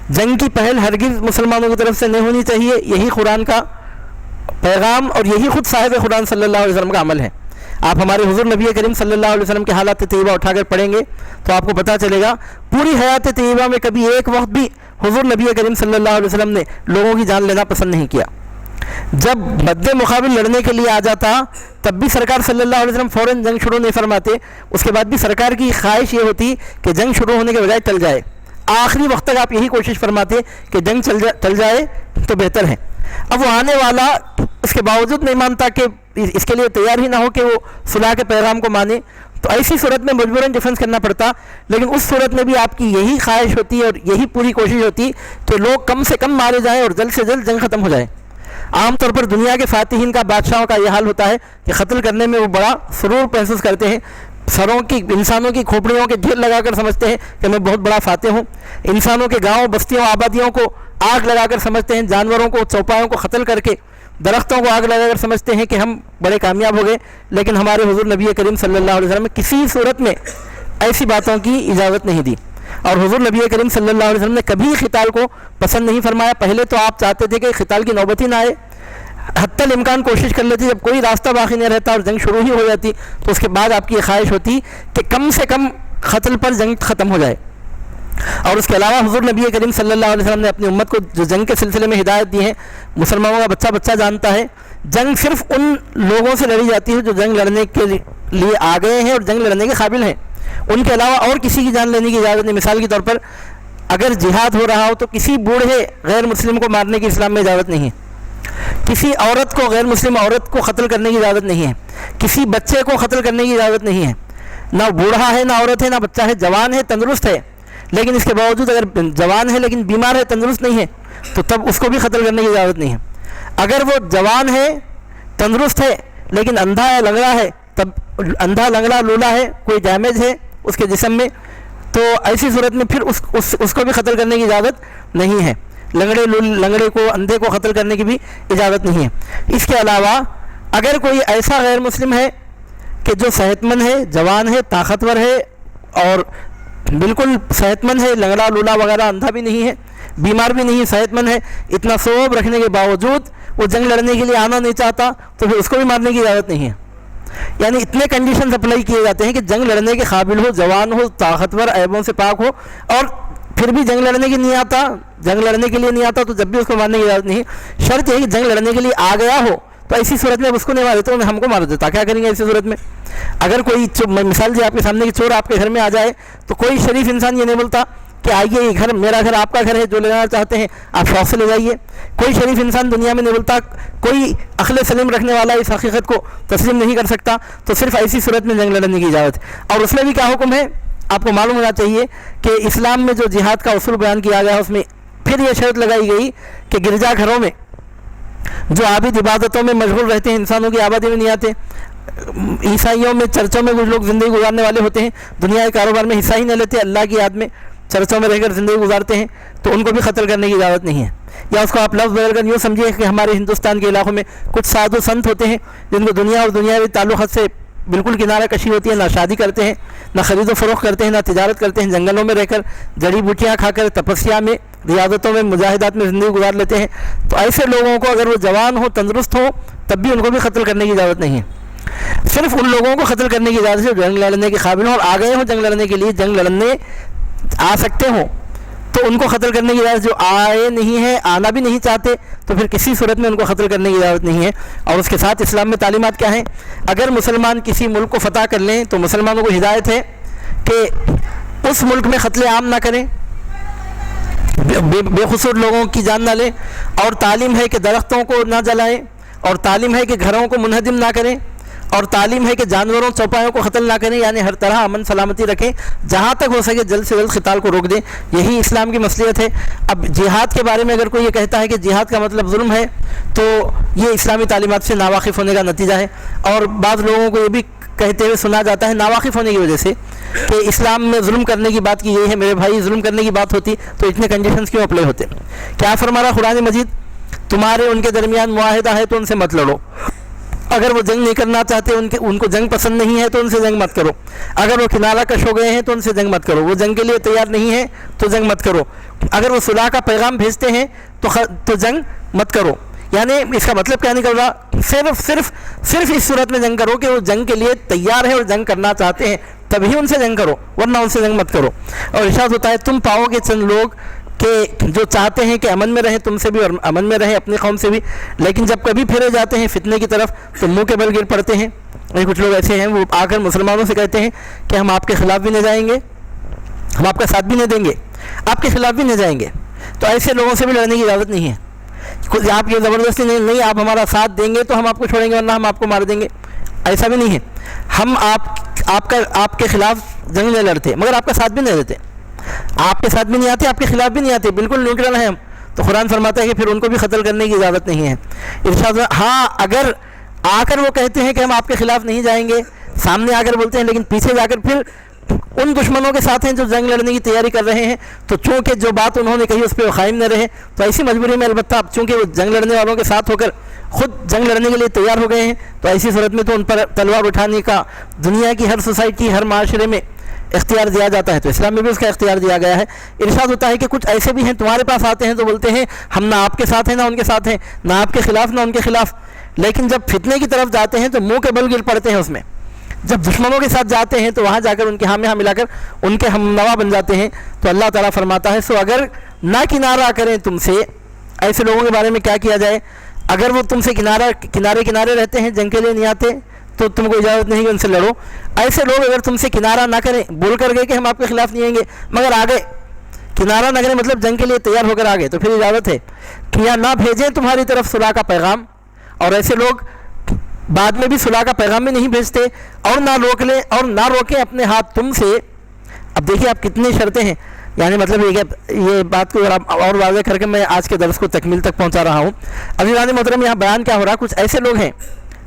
جنگ کی پہل ہرگز مسلمانوں کی طرف سے نہیں ہونی چاہیے. یہی قرآن کا پیغام اور یہی خود صاحب قرآن صلی اللہ علیہ وسلم کا عمل ہے. آپ ہمارے حضور نبی کریم صلی اللہ علیہ وسلم کے حالات طیبہ اٹھا کر پڑھیں گے تو آپ کو پتہ چلے گا پوری حیات طیبہ میں کبھی ایک وقت بھی حضور نبی کریم صلی اللہ علیہ وسلم نے لوگوں کی جان لینا پسند نہیں کیا. جب مد مقابل لڑنے کے لیے آ جاتا تب بھی سرکار صلی اللہ علیہ وسلم فوراً جنگ شروع نہیں فرماتے. اس کے بعد بھی سرکار کی خواہش یہ ہوتی کہ جنگ شروع ہونے کے بجائے ٹل جائے. آخری وقت تک آپ یہی کوشش فرماتے کہ جنگ ٹل جائے تو بہتر ہے. اب وہ آنے والا اس کے باوجود نہیں مانتا کہ اس کے لیے تیار ہی نہ ہو کہ وہ صلح کے پیغام کو مانے تو ایسی صورت میں مجبوراً ڈیفنس کرنا پڑتا. لیکن اس صورت میں بھی آپ کی یہی خواہش ہوتی اور یہی پوری کوشش ہوتی کہ لوگ کم سے کم مارے جائیں اور جلد سے جلد جنگ ختم ہو جائے. عام طور پر دنیا کے فاتحین کا بادشاہوں کا یہ حال ہوتا ہے کہ قتل کرنے میں وہ بڑا سرور محسوس کرتے ہیں. سروں کی انسانوں کی کھوپڑیوں کے ڈھیر لگا کر سمجھتے ہیں کہ میں بہت بڑا فاتح ہوں. انسانوں کے گاؤں بستیوں آبادیوں کو آگ لگا کر سمجھتے ہیں. جانوروں کو چوپایوں کو قتل کر کے درختوں کو آگ لگا کر سمجھتے ہیں کہ ہم بڑے کامیاب ہو گئے. لیکن ہمارے حضور نبی کریم صلی اللہ علیہ وسلم نے کسی صورت میں ایسی باتوں کی اجازت نہیں دی. اور حضور نبی کریم صلی اللہ علیہ وسلم نے کبھی قتال کو پسند نہیں فرمایا. پہلے تو آپ چاہتے تھے کہ قتال کی نوبت ہی نہ آئے، حتی الامکان کوشش کر لیتے. جب کوئی راستہ باقی نہیں رہتا اور جنگ شروع ہی ہو جاتی تو اس کے بعد آپ کی یہ خواہش ہوتی کہ کم سے کم قتل پر جنگ ختم ہو جائے. اور اس کے علاوہ حضور نبی کریم صلی اللہ علیہ وسلم نے اپنی امت کو جو جنگ کے سلسلے میں ہدایت دی ہے، مسلمانوں کا بچہ بچہ جانتا ہے جنگ صرف ان لوگوں سے لڑی جاتی ہے جو جنگ لڑنے کے لیے آ گئے ہیں اور جنگ لڑنے کے قابل ہیں. ان کے علاوہ اور کسی کی جان لینے کی اجازت نہیں. مثال کے طور پر اگر جہاد ہو رہا ہو تو کسی بوڑھے غیر مسلم کو مارنے کی اسلام میں اجازت نہیں ہے. کسی عورت کو غیر مسلم عورت کو قتل کرنے کی اجازت نہیں ہے. کسی بچے کو قتل کرنے کی اجازت نہیں ہے. نہ بوڑھا ہے، نہ عورت ہے، نہ بچہ ہے، جوان ہے، تندرست ہے، لیکن اس کے باوجود اگر جوان ہے لیکن بیمار ہے، تندرست نہیں ہے تو تب اس کو بھی قتل کرنے کی اجازت نہیں ہے. اگر وہ جوان ہے، تندرست ہے لیکن اندھا ہے، لنگڑا ہے، تب اندھا لنگڑا لولا ہے، کوئی ڈیمیج ہے اس کے جسم میں تو ایسی صورت میں پھر اس کو بھی قتل کرنے کی اجازت نہیں ہے. لنگڑے کو، اندھے کو قتل کرنے کی بھی اجازت نہیں ہے. اس کے علاوہ اگر کوئی ایسا غیر مسلم ہے کہ جو صحت مند ہے، جوان ہے، طاقتور ہے اور بالکل صحت مند ہے، لنگڑا لولا وغیرہ اندھا بھی نہیں ہے، بیمار بھی نہیں ہے، صحت مند ہے، اتنا سوب رکھنے کے باوجود وہ جنگ لڑنے کے لیے آنا نہیں چاہتا تو پھر اس کو بھی مارنے کی اجازت نہیں ہے. یعنی اتنے کنڈیشنز اپلائی کیے جاتے ہیں کہ جنگ لڑنے کے قابل ہو، جوان ہو، طاقتور، عیبوں سے پاک ہو اور پھر بھی جنگ لڑنے کے لیے نہیں آتا تو جب بھی اس کو مارنے کی اجازت نہیں ہے. شرط یہ کہ جنگ لڑنے کے لیے آ گیا ہو تو ایسی صورت میں اب اس کو نہیں مار دیتے ہم کو مار دیتا. کیا کریں گے ایسی صورت میں؟ اگر کوئی مثال دی آپ کے سامنے کہ چور آپ کے گھر میں آ جائے تو کوئی شریف انسان یہ نہیں بولتا کہ آئیے یہ گھر میرا گھر آپ کا گھر ہے، جو لینا چاہتے ہیں آپ شوق سے لے جائیے. کوئی شریف انسان دنیا میں نہیں بولتا، کوئی عقل سلیم رکھنے والا اس حقیقت کو تسلیم نہیں کر سکتا. تو صرف ایسی صورت میں جنگ لڑنے کی اجازت ہے. اور اس میں بھی کیا حکم ہے آپ کو معلوم ہونا چاہیے کہ اسلام میں جو جہاد کا اصول بیان کیا گیا اس میں پھر یہ شرط لگائی گئی کہ گرجا گھروں میں جو عابد عبادتوں میں مشغول رہتے ہیں، انسانوں کی آبادی میں نہیں آتے. عیسائیوں میں چرچوں میں کچھ لوگ زندگی گزارنے والے ہوتے ہیں، دنیا کے کاروبار میں حصہ ہی نہیں لیتے، اللہ کی یاد میں چرچوں میں رہ کر زندگی گزارتے ہیں تو ان کو بھی قتل کرنے کی اجازت نہیں ہے. یا اس کو آپ لفظ بدل کر یوں سمجھیے کہ ہمارے ہندوستان کے علاقوں میں کچھ سادھو سنت ہوتے ہیں جن کو دنیا اور دنیاوی تعلقات سے بالکل کنارہ کشی ہوتی ہے، نہ شادی کرتے ہیں، نہ خرید و فروخت کرتے ہیں، نہ تجارت کرتے ہیں، جنگلوں میں رہ کر جڑی بوٹیاں کھا کر تپسیا میں، ریاضتوں میں، مجاہدات میں زندگی گزار لیتے ہیں. تو ایسے لوگوں کو اگر وہ جوان ہو، تندرست ہو، تب بھی ان کو بھی قتل کرنے کی اجازت نہیں ہے. صرف ان لوگوں کو قتل کرنے کی اجازت ہے جو جنگ لڑنے کے قابل ہوں اور آ گئے ہوں جنگ لڑنے کے لیے، جنگ لڑنے آ سکتے ہوں. تو ان کو قتل کرنے کی اجازت، جو آئے نہیں ہیں، آنا بھی نہیں چاہتے، تو پھر کسی صورت میں ان کو قتل کرنے کی اجازت نہیں ہے۔ اور اس کے ساتھ اسلام میں تعلیمات کیا ہیں؟ اگر مسلمان کسی ملک کو فتح کر لیں تو مسلمانوں کو ہدایت ہے کہ اس ملک میں قتل عام نہ کریں، بے قصور لوگوں کی جان نہ لیں، اور تعلیم ہے کہ درختوں کو نہ جلائیں، اور تعلیم ہے کہ گھروں کو منہدم نہ کریں، اور تعلیم ہے کہ جانوروں چوپایوں کو قتل نہ کریں، یعنی ہر طرح امن سلامتی رکھیں، جہاں تک ہو سکے جلد سے جلد قتال کو روک دیں۔ یہی اسلام کی مصلحت ہے۔ اب جہاد کے بارے میں اگر کوئی یہ کہتا ہے کہ جہاد کا مطلب ظلم ہے، تو یہ اسلامی تعلیمات سے ناواقف ہونے کا نتیجہ ہے۔ اور بعض لوگوں کو یہ بھی کہتے ہوئے سنا جاتا ہے ناواقف ہونے کی وجہ سے کہ اسلام میں ظلم کرنے کی بات کی گئی ہے۔ میرے بھائی، ظلم کرنے کی بات ہوتی تو اتنے کنڈیشنز کیوں اپلائی ہوتے؟ کیا فرما رہا قرآن مجید؟ تمہارے ان کے درمیان معاہدہ ہے تو ان سے مت لڑو، اگر وہ جنگ نہیں کرنا چاہتے، ان کو جنگ پسند نہیں ہے تو ان سے جنگ مت کرو، اگر وہ کنارہ کش ہو گئے ہیں تو ان سے جنگ مت کرو، وہ جنگ کے لیے تیار نہیں ہے تو جنگ مت کرو، اگر وہ صلح کا پیغام بھیجتے ہیں تو جنگ مت کرو۔ یعنی اس کا مطلب کیا نکل رہا؟ صرف اس صورت میں جنگ کرو کہ وہ جنگ کے لیے تیار ہے اور جنگ کرنا چاہتے ہیں، تبھی ان سے جنگ کرو، ورنہ ان سے جنگ مت کرو۔ اور ارشاد ہوتا ہے تم پاؤ گے چند لوگ کہ جو چاہتے ہیں کہ امن میں رہیں تم سے بھی اور امن میں رہیں اپنی قوم سے بھی، لیکن جب کبھی پھرے جاتے ہیں فتنے کی طرف تو منہ کے بل گر پڑتے ہیں۔ کچھ لوگ ایسے ہیں وہ آ کر مسلمانوں سے کہتے ہیں کہ ہم آپ کے خلاف بھی نہ جائیں گے، ہم آپ کا ساتھ بھی نہ دیں گے، آپ کے خلاف بھی نہ جائیں گے۔ تو ایسے لوگوں سے بھی لڑنے کی اجازت نہیں ہے۔ آپ یہ زبردستی نہیں آپ ہمارا ساتھ دیں گے تو ہم آپ کو چھوڑیں گے ورنہ ہم آپ کو مار دیں گے، ایسا بھی نہیں ہے۔ ہم آپ کے خلاف جنگ نہیں لڑتے مگر آپ کا ساتھ بھی نہیں دیتے، آپ کے ساتھ بھی نہیں آتے، آپ کے خلاف بھی نہیں آتے، بالکل نیوٹرل ہیں ہم۔ تو قرآن فرماتا ہے کہ پھر ان کو بھی قتل کرنے کی اجازت نہیں ہے۔ ارشاد ہاں اگر آ کر وہ کہتے ہیں کہ ہم آپ کے خلاف نہیں جائیں گے، سامنے آ کر بولتے ہیں لیکن پیچھے جا کر پھر ان دشمنوں کے ساتھ ہیں جو جنگ لڑنے کی تیاری کر رہے ہیں، تو چونکہ جو بات انہوں نے کہی اس پہ وہ قائم نہ رہے، تو ایسی مجبوری میں البتہ اب چونکہ وہ جنگ لڑنے والوں کے ساتھ ہو کر خود جنگ لڑنے کے لیے تیار ہو گئے ہیں، تو ایسی صورت میں تو ان پر تلوار اٹھانے کا دنیا کی ہر سوسائٹی ہر معاشرے میں اختیار دیا جاتا ہے، تو اسلام میں بھی اس کا اختیار دیا گیا ہے۔ ارشاد ہوتا ہے کہ کچھ ایسے بھی ہیں تمہارے پاس آتے ہیں تو بولتے ہیں ہم نہ آپ کے ساتھ ہیں نہ ان کے ساتھ ہیں، نہ آپ کے خلاف نہ ان کے خلاف، لیکن جب فتنے کی طرف جاتے ہیں تو منہ کے بل گر پڑتے ہیں اس میں۔ جب دشمنوں کے ساتھ جاتے ہیں تو وہاں جا کر ان کے ہاں میں ہاں ملا کر ان کے ہم نوا بن جاتے ہیں۔ تو اللہ تعالیٰ فرماتا ہے سو اگر نہ کنارہ کریں تم سے، ایسے لوگوں کے بارے میں کیا کیا جائے؟ اگر وہ تم سے کنارے رہتے ہیں، جنگ کے لیے نہیں آتے، تو تم کو اجازت نہیں کہ ان سے لڑو۔ ایسے لوگ اگر تم سے کنارہ نہ کریں، بول کر گئے کہ ہم آپ کے خلاف نہیں آئیں گے مگر آگے کنارہ نہ کریں مطلب جنگ کے لیے تیار ہو کر آگے، تو پھر اجازت ہے کہ یا نہ بھیجیں تمہاری طرف صلح کا پیغام، اور ایسے لوگ بعد میں بھی صلح کا پیغام بھی نہیں بھیجتے، اور نہ روک لیں اور نہ روکیں اپنے ہاتھ تم سے۔ اب دیکھیے آپ کتنی شرطیں ہیں، یعنی مطلب یہ بات کو اور واضح کر کے میں آج کے درس کو تکمیل تک پہنچا رہا ہوں۔ عزیزان محترم، یہاں بیان کیا ہو رہا ہے؟ کچھ ایسے لوگ ہیں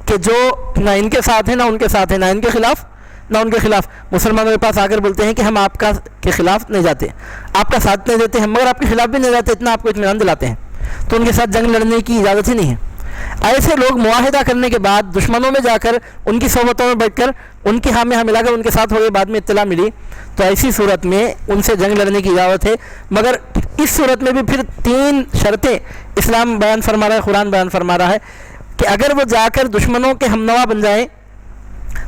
کہ جو نہ ان کے ساتھ ہیں نہ ان کے ساتھ ہیں، نہ ان کے خلاف نہ ان کے خلاف، مسلمانوں کے پاس آ کر بولتے ہیں کہ ہم آپ کا کے خلاف نہیں جاتے، آپ کا ساتھ نہیں دیتے ہیں مگر آپ کے خلاف بھی نہیں جاتے، اتنا آپ کو اطمینان دلاتے ہیں، تو ان کے ساتھ جنگ لڑنے کی اجازت ہی نہیں ہے۔ ایسے لوگ معاہدہ کرنے کے بعد دشمنوں میں جا کر ان کی صحبتوں میں بیٹھ کر ان کی ہاں میں ہاں ملا کر ان کے ساتھ ہو گئے، بعد میں اطلاع ملی، تو ایسی صورت میں ان سے جنگ لڑنے کی اجازت ہے۔ مگر اس صورت میں بھی پھر 3 شرطیں اسلام بیان فرما رہا ہے، قرآن بیان فرما رہا ہے کہ اگر وہ جا کر دشمنوں کے ہمنوا بن جائیں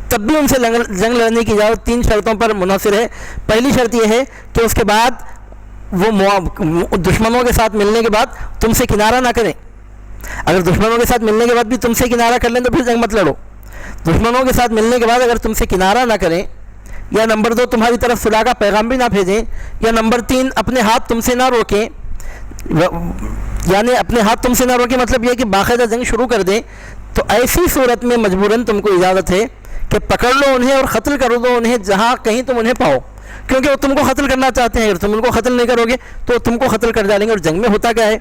تب بھی ان سے جنگ لڑنے کی اجازت 3 شرطوں پر منحصر ہے۔ پہلی شرط یہ ہے کہ اس کے بعد وہ دشمنوں کے ساتھ ملنے کے بعد تم سے کنارہ نہ کریں۔ اگر دشمنوں کے ساتھ ملنے کے بعد بھی تم سے کنارہ کر لیں تو پھر جنگ مت لڑو۔ دشمنوں کے ساتھ ملنے کے بعد اگر تم سے کنارہ نہ کریں، یا نمبر 2 تمہاری طرف صلح کا پیغام بھی نہ بھیجیں، یا نمبر 3 اپنے ہاتھ تم سے نہ روکیں، یعنی اپنے ہاتھ تم سے نہ روکیں مطلب یہ کہ باقاعدہ جنگ شروع کر دیں، تو ایسی صورت میں مجبوراً تم کو اجازت ہے کہ پکڑ لو انہیں اور قتل کر دو انہیں جہاں کہیں تم انہیں پاؤ، کیونکہ وہ تم کو قتل کرنا چاہتے ہیں۔ اگر تم ان کو قتل نہیں کرو گے تو تم کو قتل کر ڈالیں گے۔ اور جنگ میں ہوتا کیا ہے؟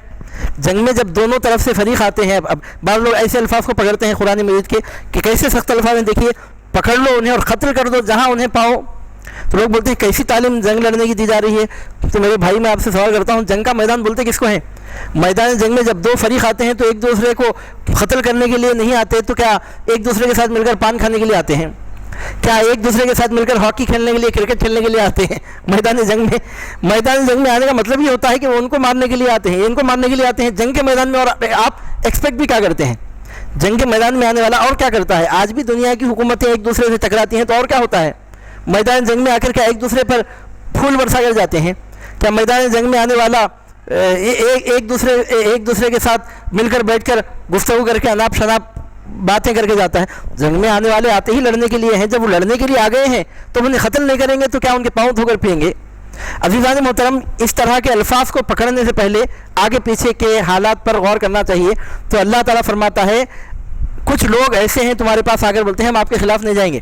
جنگ میں جب دونوں طرف سے فریق آتے ہیں، اب بعض لوگ ایسے الفاظ کو پکڑتے ہیں قرآن مجید کے کہ کیسے سخت الفاظ ہیں، دیکھیے پکڑ لو انہیں اور قتل کر دو جہاں انہیں پاؤ، تو لوگ بولتے ہیں کیسی تعلیم جنگ لڑنے کی دی جا رہی ہے؟ تو میرے بھائی میں آپ سے سوال کرتا ہوں، جنگ کا میدان بولتے کس کو ہے؟ میدان جنگ میں جب 2 فریق آتے ہیں تو ایک دوسرے کو قتل کرنے کے لیے نہیں آتے، تو کیا ایک دوسرے کے ساتھ مل کر پان کھانے کے لیے آتے ہیں؟ کیا ایک دوسرے کے ساتھ مل کر ہاکی کھیلنے کے لیے کرکٹ کھیلنے کے لیے آتے ہیں؟ میدان جنگ میں آنے کا مطلب یہ ہوتا ہے کہ وہ ان کو مارنے کے لیے آتے ہیں، ان کو مارنے کے لیے آتے ہیں جنگ کے میدان میں۔ اور آپ ایکسپیکٹ بھی کیا کرتے ہیں؟ جنگ کے میدان میں آنے والا اور کیا کرتا ہے؟ آج بھی دنیا کی حکومتیں ایک دوسرے سے ٹکراتی ہیں تو اور کیا ہوتا ہے؟ میدان جنگ میں آ کر کیا ایک دوسرے پر پھول برسا کر جاتے ہیں؟ کیا میدان جنگ میں آنے والا ایک دوسرے کے ساتھ مل کر بیٹھ کر گفتگو کر کے اناپ شناپ باتیں کر کے جاتا ہے؟ جنگ میں آنے والے آتے ہی لڑنے کے لیے ہیں. جب وہ لڑنے کے لیے آ گئے ہیں تو انہیں قتل نہیں کریں گے تو کیا ان کے پاؤں دھو کر پئیں گے؟ عزیزان محترم، اس طرح کے الفاظ کو پکڑنے سے پہلے آگے پیچھے کے حالات پر غور کرنا چاہیے. تو اللہ تعالیٰ فرماتا ہے کچھ لوگ ایسے ہیں تمہارے پاس آ کر بولتے ہیں ہم آپ کے خلاف نہیں جائیں گے،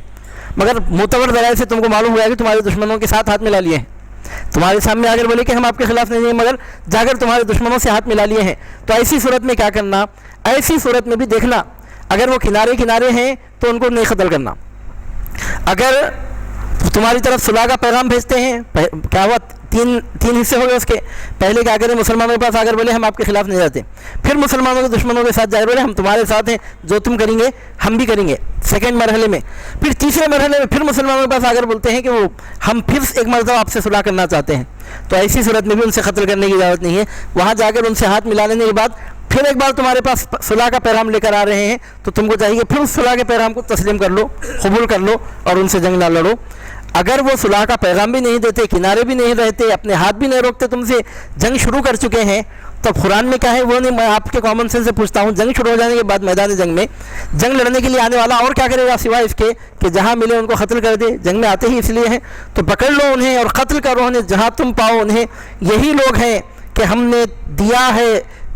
مگر معتبر ذرائع سے تم کو معلوم ہوا ہے کہ تمہارے دشمنوں کے ساتھ ہاتھ ملا لیے ہیں. تمہارے سامنے آ کر بولے کہ ہم آپ کے خلاف نہیں جائیں گے، مگر جا کر تمہارے دشمنوں سے ہاتھ ملا لیے ہیں. تو ایسی صورت میں کیا کرنا؟ ایسی صورت میں بھی دیکھنا اگر وہ کنارے ہیں تو ان کو نہیں قتل کرنا. اگر تمہاری طرف صلح کا پیغام بھیجتے ہیں، کیا ہوا؟ تین حصے ہو گئے اس کے. پہلے کیا کریں؟ مسلمانوں کے پاس آ کر بولے ہم آپ کے خلاف نہیں جاتے. پھر مسلمانوں کے دشمنوں کے ساتھ جائے بولے ہم تمہارے ساتھ ہیں، جو تم کریں گے ہم بھی کریں گے. سیکنڈ مرحلے میں. پھر تیسرے مرحلے میں پھر مسلمانوں کے پاس آ کر بولتے ہیں کہ وہ ہم پھر ایک مرتبہ آپ سے صلح کرنا چاہتے ہیں. تو ایسی صورت میں بھی ان سے قتل کرنے کی اجازت نہیں ہے. وہاں جا کر ان سے ہاتھ ملا لینے کے بعد پھر ایک بار تمہارے پاس صلح کا پیغام لے کر آ رہے ہیں تو تم کو چاہیے پھر اس صلح کے پیغام کو تسلیم کر لو، قبول کر لو اور ان سے جنگ نہ لڑو. اگر وہ صلح کا پیغام بھی نہیں دیتے، کنارے بھی نہیں رہتے، اپنے ہاتھ بھی نہیں روکتے، تم سے جنگ شروع کر چکے ہیں، تو قرآن میں کیا ہے وہ نہیں. میں آپ کے کامن سینس سے پوچھتا ہوں، جنگ شروع ہو جانے کے بعد میدان جنگ میں جنگ لڑنے کے لیے آنے والا اور کیا کرے گا سوائے اس کے کہ جہاں ملے ان کو قتل کر دے؟ جنگ میں آتے ہی اس لیے ہیں تو پکڑ لو انہیں اور قتل کرو انہیں جہاں تم پاؤ انہیں. یہی لوگ ہیں کہ ہم نے دیا ہے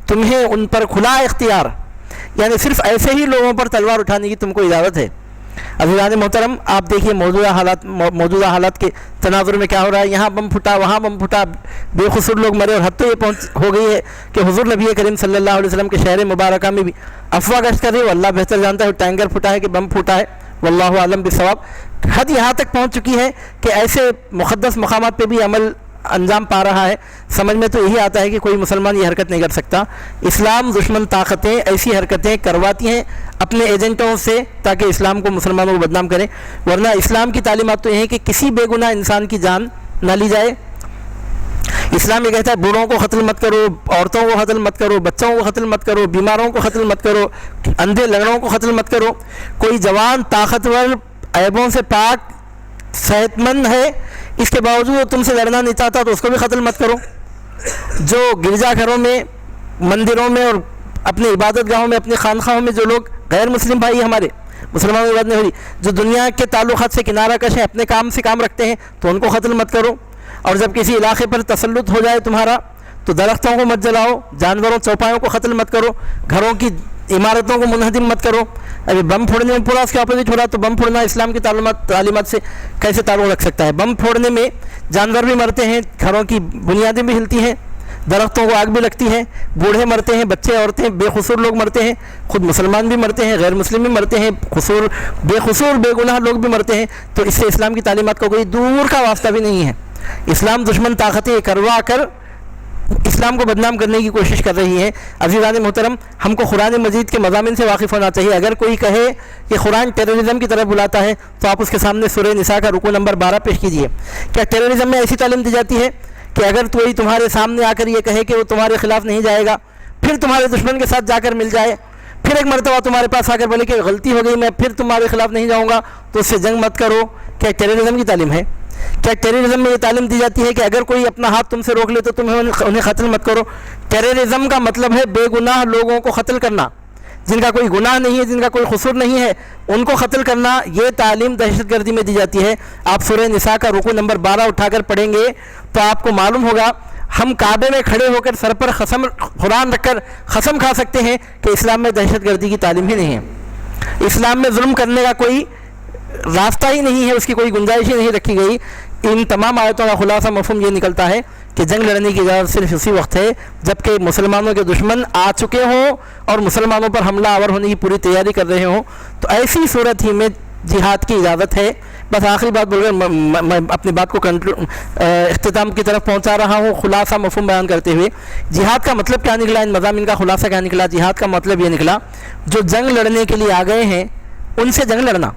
تمہیں ان پر کھلا اختیار، یعنی صرف ایسے ہی لوگوں پر تلوار اٹھانے کی تم کو اجازت ہے. عزیزان محترم، آپ دیکھیے موجودہ حالات کے تناظر میں کیا ہو رہا ہے. یہاں بم پھٹا، وہاں بم پھٹا، بے قصور لوگ مرے، اور حد تو یہ ہو گئی ہے کہ حضور نبی کریم صلی اللہ علیہ وسلم کے شہر مبارکہ میں بھی افواہ گشت کر رہی ہے. اللہ بہتر جانتا ہے ٹینکر پھٹا ہے کہ بم پھوٹا ہے، واللہ عالم بالصواب. حد یہاں تک پہنچ چکی ہے کہ ایسے مقدس مقامات پہ بھی عمل انجام پا رہا ہے. سمجھ میں تو یہی آتا ہے کہ کوئی مسلمان یہ حرکت نہیں کر سکتا. اسلام دشمن طاقتیں ایسی حرکتیں کرواتی ہیں اپنے ایجنٹوں سے تاکہ اسلام کو، مسلمانوں کو بدنام کریں. ورنہ اسلام کی تعلیمات تو یہ ہیں کہ کسی بے گناہ انسان کی جان نہ لی جائے. اسلام یہ کہتا ہے بوڑھوں کو قتل مت کرو، عورتوں کو قتل مت کرو، بچوں کو قتل مت کرو، بیماروں کو قتل مت کرو، اندھے لنگڑوں کو قتل مت کرو. کوئی جوان طاقتور عیبوں سے پاک صحت مند ہے، اس کے باوجود تم سے لڑنا نہیں چاہتا تو اس کو بھی قتل مت کرو. جو گرجا گھروں میں، مندروں میں اور اپنے عبادت گاہوں میں، اپنے خانقاہوں میں جو لوگ غیر مسلم بھائی ہمارے، مسلمانوں کی بات نہیں ہو رہی، جو دنیا کے تعلقات سے کنارہ کش ہیں، اپنے کام سے کام رکھتے ہیں، تو ان کو قتل مت کرو. اور جب کسی علاقے پر تسلط ہو جائے تمہارا تو درختوں کو مت جلاؤ، جانوروں چوپایوں کو قتل مت کرو، گھروں کی عمارتوں کو منہدم مت کرو. ابھی بم پھوڑنے میں پورا اس کے اپوزٹ ہو رہا، تو بم پھوڑنا اسلام کی تعلیمات سے کیسے تعلق رکھ سکتا ہے؟ بم پھوڑنے میں جانور بھی مرتے ہیں، گھروں کی بنیادیں بھی ہلتی ہیں، درختوں کو آگ بھی لگتی ہے، بوڑھے مرتے ہیں، بچے عورتیں بے قصور لوگ مرتے ہیں، خود مسلمان بھی مرتے ہیں، غیر مسلم بھی مرتے ہیں، بے قصور بے گناہ لوگ بھی مرتے ہیں. تو اس سے اسلام کی تعلیمات کا کوئی دور کا واسطہ بھی نہیں ہے. اسلام دشمن طاقتیں کروا کر اسلام کو بدنام کرنے کی کوشش کر رہی ہے. عزیزان محترم، ہم کو قرآن مجید کے مضامین سے واقف ہونا چاہیے. اگر کوئی کہے کہ قرآن ٹیررزم کی طرف بلاتا ہے تو آپ اس کے سامنے سورہ نساء کا رکوع نمبر 12 پیش کیجئے. کیا ٹیررزم میں ایسی تعلیم دی جاتی ہے کہ اگر کوئی تمہارے سامنے آ کر یہ کہے کہ وہ تمہارے خلاف نہیں جائے گا، پھر تمہارے دشمن کے ساتھ جا کر مل جائے، پھر ایک مرتبہ تمہارے پاس آ کر بولے کہ غلطی ہو گئی، میں پھر تمہارے خلاف نہیں جاؤں گا تو اس سے جنگ مت کرو، کیا ٹیررزم کی تعلیم ہے؟ کیا ٹیررزم میں یہ تعلیم دی جاتی ہے کہ اگر کوئی اپنا ہاتھ تم سے روک لے تو تمہیں انہیں قتل مت کرو؟ ٹیررزم کا مطلب ہے بے گناہ لوگوں کو قتل کرنا، جن کا کوئی گناہ نہیں ہے، جن کا کوئی قصور نہیں ہے، ان کو قتل کرنا. یہ تعلیم دہشت گردی میں دی جاتی ہے. آپ سورہ نساء کا رکوع نمبر 12 اٹھا کر پڑھیں گے تو آپ کو معلوم ہوگا. ہم کعبے میں کھڑے ہو کر سر پر قرآن رکھ کر قسم کھا سکتے ہیں کہ اسلام میں دہشت گردی کی تعلیم ہی نہیں ہے. اسلام میں ظلم کرنے کا کوئی راستہ ہی نہیں ہے، اس کی کوئی گنجائش ہی نہیں رکھی گئی. ان تمام آیتوں کا خلاصہ مفہوم یہ نکلتا ہے کہ جنگ لڑنے کی اجازت صرف اسی وقت ہے جب کہ مسلمانوں کے دشمن آ چکے ہوں اور مسلمانوں پر حملہ آور ہونے کی پوری تیاری کر رہے ہوں. تو ایسی صورت ہی میں جہاد کی اجازت ہے. بس آخری بات بول کر میں اپنی بات کو اختتام کی طرف پہنچا رہا ہوں. خلاصہ مفہوم بیان کرتے ہوئے، جہاد کا مطلب کیا نکلا، ان مضامین کا خلاصہ کیا نکلا؟ جہاد کا مطلب یہ نکلا جو جنگ لڑنے کے لیے آ گئے ہیں ان سے جنگ لڑنا.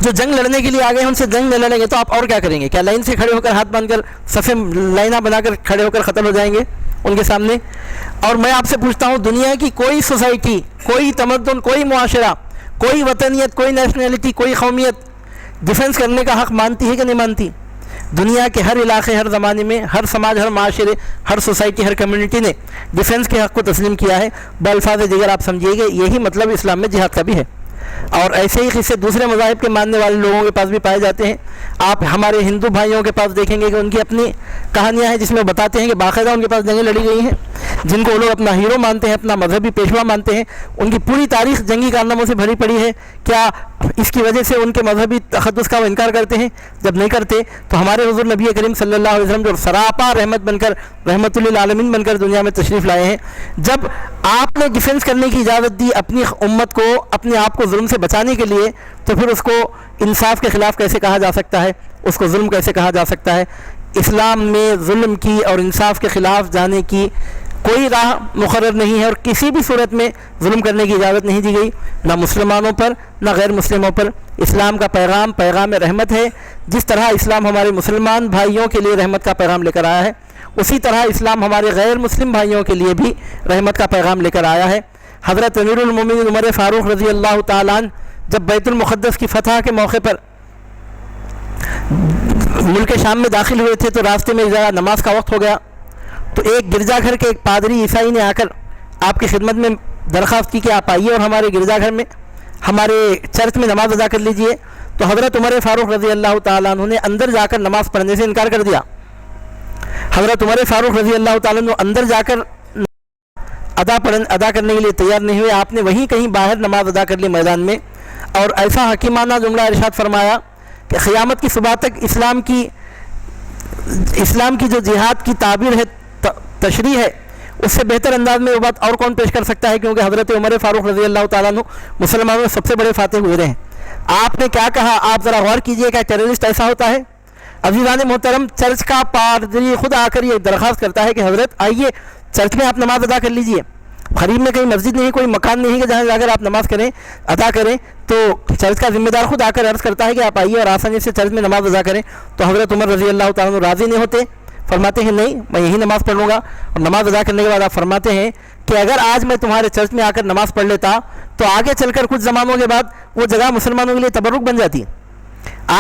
جو جنگ لڑنے کے لیے آ گئے ہیں ان سے جنگ نہ لڑیں گے تو آپ اور کیا کریں گے؟ کیا لائن سے کھڑے ہو کر ہاتھ باندھ کر صفیں لائنہ بنا کر کھڑے ہو کر قتل ہو جائیں گے ان کے سامنے؟ اور میں آپ سے پوچھتا ہوں، دنیا کی کوئی سوسائٹی، کوئی تمدن، کوئی معاشرہ، کوئی وطنیت، کوئی نیشنلٹی، کوئی قومیت ڈیفنس کرنے کا حق مانتی ہے کہ نہیں مانتی؟ دنیا کے ہر علاقے، ہر زمانے میں، ہر سماج، ہر معاشرے، ہر سوسائٹی، ہر کمیونٹی نے ڈیفنس کے حق کو تسلیم کیا ہے۔ بالفاظ دیگر آپ سمجھیے گے یہی مطلب اسلام میں جہاد کا بھی ہے، اور ایسے ہی قصے دوسرے مذاہب کے ماننے والے لوگوں کے پاس بھی پائے جاتے ہیں۔ آپ ہمارے ہندو بھائیوں کے پاس دیکھیں گے کہ ان کی اپنی کہانیاں ہیں جس میں بتاتے ہیں کہ باقاعدہ ان کے پاس جنگیں لڑی گئی ہیں، جن کو وہ لوگ اپنا ہیرو مانتے ہیں، اپنا مذہبی پیشوا مانتے ہیں۔ ان کی پوری تاریخ جنگی کارناموں سے بھری پڑی ہے۔ کیا اس کی وجہ سے ان کے مذہبی تقدس کا وہ انکار کرتے ہیں؟ جب نہیں کرتے تو ہمارے حضور نبی کریم صلی اللہ علیہ وسلم جو سراپا رحمت بن کر، رحمت للعالمین بن کر دنیا میں تشریف لائے ہیں، جب آپ نے ڈیفنس کرنے کی اجازت دی اپنی امت کو، اپنے آپ کو ظلم سے بچانے کے لیے، تو پھر اس کو انصاف کے خلاف کیسے کہا جا سکتا ہے؟ اس کو ظلم کیسے کہا جا سکتا ہے؟ اسلام میں ظلم کی اور انصاف کے خلاف جانے کی کوئی راہ مقرر نہیں ہے، اور کسی بھی صورت میں ظلم کرنے کی اجازت نہیں دی گئی، نہ مسلمانوں پر نہ غیر مسلموں پر۔ اسلام کا پیغام پیغام رحمت ہے۔ جس طرح اسلام ہمارے مسلمان بھائیوں کے لیے رحمت کا پیغام لے کر آیا ہے، اسی طرح اسلام ہمارے غیر مسلم بھائیوں کے لیے بھی رحمت کا پیغام لے کر آیا ہے۔ حضرت امیر المومنین عمر فاروق رضی اللہ تعالیٰ عنہ جب بیت المقدس کی فتح کے موقع پر ملک شام میں داخل ہوئے تھے، تو راستے میں ذرا نماز کا وقت ہو گیا، تو ایک گرجا گھر کے ایک پادری عیسائی نے آ کر آپ کی خدمت میں درخواست کی کہ آپ آئیے اور ہمارے گرجا گھر میں، ہمارے چرچ میں نماز ادا کر لیجئے۔ تو حضرت عمر فاروق رضی اللہ تعالیٰ عنہ نے اندر جا کر نماز پڑھنے سے انکار کر دیا۔ حضرت عمر فاروق رضی اللہ تعالیٰ عنہ اندر جا کر ادا کرنے کے لیے تیار نہیں ہوئے، آپ نے وہیں کہیں باہر نماز ادا کر لی میدان میں، اور ایسا حکیمانہ جملہ ارشاد فرمایا کہ قیامت کی صبح تک اسلام کی جو جہاد کی تعبیر ہے، تشریح ہے، اس سے بہتر انداز میں وہ بات اور کون پیش کر سکتا ہے، کیونکہ حضرت عمر فاروق رضی اللہ تعالیٰ عنہ مسلمانوں میں سب سے بڑے فاتح ہوئے ہیں۔ آپ نے کیا کہا؟ آپ ذرا غور کیجئے، کیا ٹیررسٹ ایسا ہوتا ہے؟ عزیزان محترم، چرچ کا پادری خود آ کر یہ درخواست کرتا ہے کہ حضرت آئیے چرچ میں آپ نماز ادا کر لیجئے۔ قریب میں کہیں مسجد نہیں، کوئی مکان نہیں کہ جہاں جا کر آپ نماز ادا کریں، تو چرچ کا ذمہ دار خود آ کر عرض کرتا ہے کہ آپ آئیے اور آسانی سے چرچ میں نماز ادا کریں۔ تو حضرت عمر رضی اللہ تعالیٰ عنہ راضی نہیں ہوتے، فرماتے ہیں نہیں، میں یہی نماز پڑھ لوں گا۔ اور نماز ادا کرنے کے بعد آپ فرماتے ہیں کہ اگر آج میں تمہارے چرچ میں آ کر نماز پڑھ لیتا تو آگے چل کر کچھ زمانوں کے بعد وہ جگہ مسلمانوں کے لیے تبرک بن جاتی۔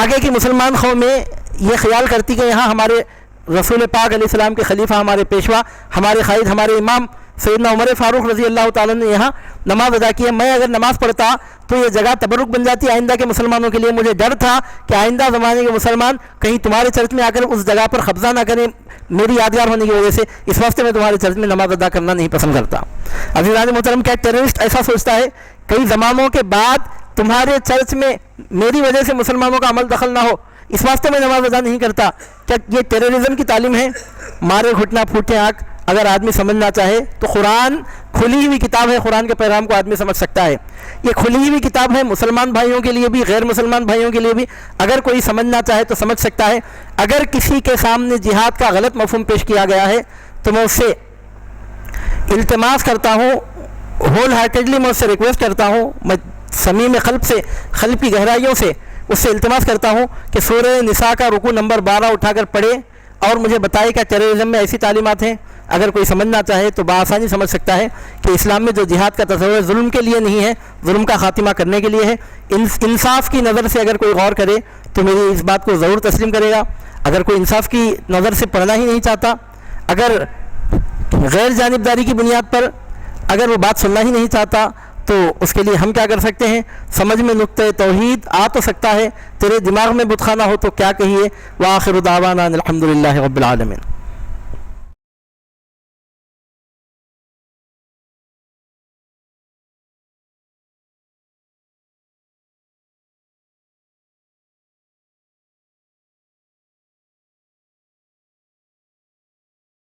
آگے کی مسلمان قومیں یہ خیال کرتی کہ یہاں ہمارے رسول پاک علیہ السلام کے خلیفہ، ہمارے پیشوا، ہمارے قائد، ہمارے امام سیدنا عمر فاروق رضی اللہ تعالیٰ نے یہاں نماز ادا کی ہے، میں اگر نماز پڑھتا تو یہ جگہ تبرک بن جاتی آئندہ کے مسلمانوں کے لیے۔ مجھے ڈر تھا کہ آئندہ زمانے کے مسلمان کہیں تمہارے چرچ میں آ کر اس جگہ پر قبضہ نہ کریں میری یادگار ہونے کی وجہ سے، اس واسطے میں تمہارے چرچ میں نماز ادا کرنا نہیں پسند کرتا۔ عزیزان محترم، کیا ٹیررسٹ ایسا سوچتا ہے کئی زمانوں کے بعد تمہارے چرچ میں میری وجہ سے مسلمانوں کا عمل دخل نہ ہو، اس واسطے میں نماز ادا نہیں کرتا؟ کیا یہ ٹیررزم کی تعلیم ہے؟ مارے گھٹنا پھوٹے آنکھ اگر آدمی سمجھنا چاہے تو قرآن کھلی ہوئی کتاب ہے، قرآن کے پیغام کو آدمی سمجھ سکتا ہے۔ یہ کھلی ہوئی کتاب ہے مسلمان بھائیوں کے لیے بھی، غیر مسلمان بھائیوں کے لیے بھی، اگر کوئی سمجھنا چاہے تو سمجھ سکتا ہے۔ اگر کسی کے سامنے جہاد کا غلط مفہوم پیش کیا گیا ہے تو میں اس سے التماس کرتا ہوں، ہول ہارٹیڈلی میں اس سے ریکویسٹ کرتا ہوں، میں صمیم قلب کی گہرائیوں سے اس سے التماس کرتا ہوں کہ سورہ نساء کا رکوع نمبر 12 اٹھا کر پڑھے اور مجھے بتائے کہ ٹیررزم میں ایسی تعلیمات ہیں۔ اگر کوئی سمجھنا چاہے تو بآسانی سمجھ سکتا ہے کہ اسلام میں جو جہاد کا تصور ظلم کے لیے نہیں ہے، ظلم کا خاتمہ کرنے کے لیے ہے۔ انصاف کی نظر سے اگر کوئی غور کرے تو میری اس بات کو ضرور تسلیم کرے گا۔ اگر کوئی انصاف کی نظر سے پڑھنا ہی نہیں چاہتا، اگر غیر جانبداری کی بنیاد پر اگر وہ بات سننا ہی نہیں چاہتا، تو اس کے لیے ہم کیا کر سکتے ہیں؟ سمجھ میں نقطہ توحید آ تو سکتا ہے، تیرے دماغ میں بت خانہ ہو تو کیا کہیے؟ وآخر دعوانا الحمدللہ رب العالمین۔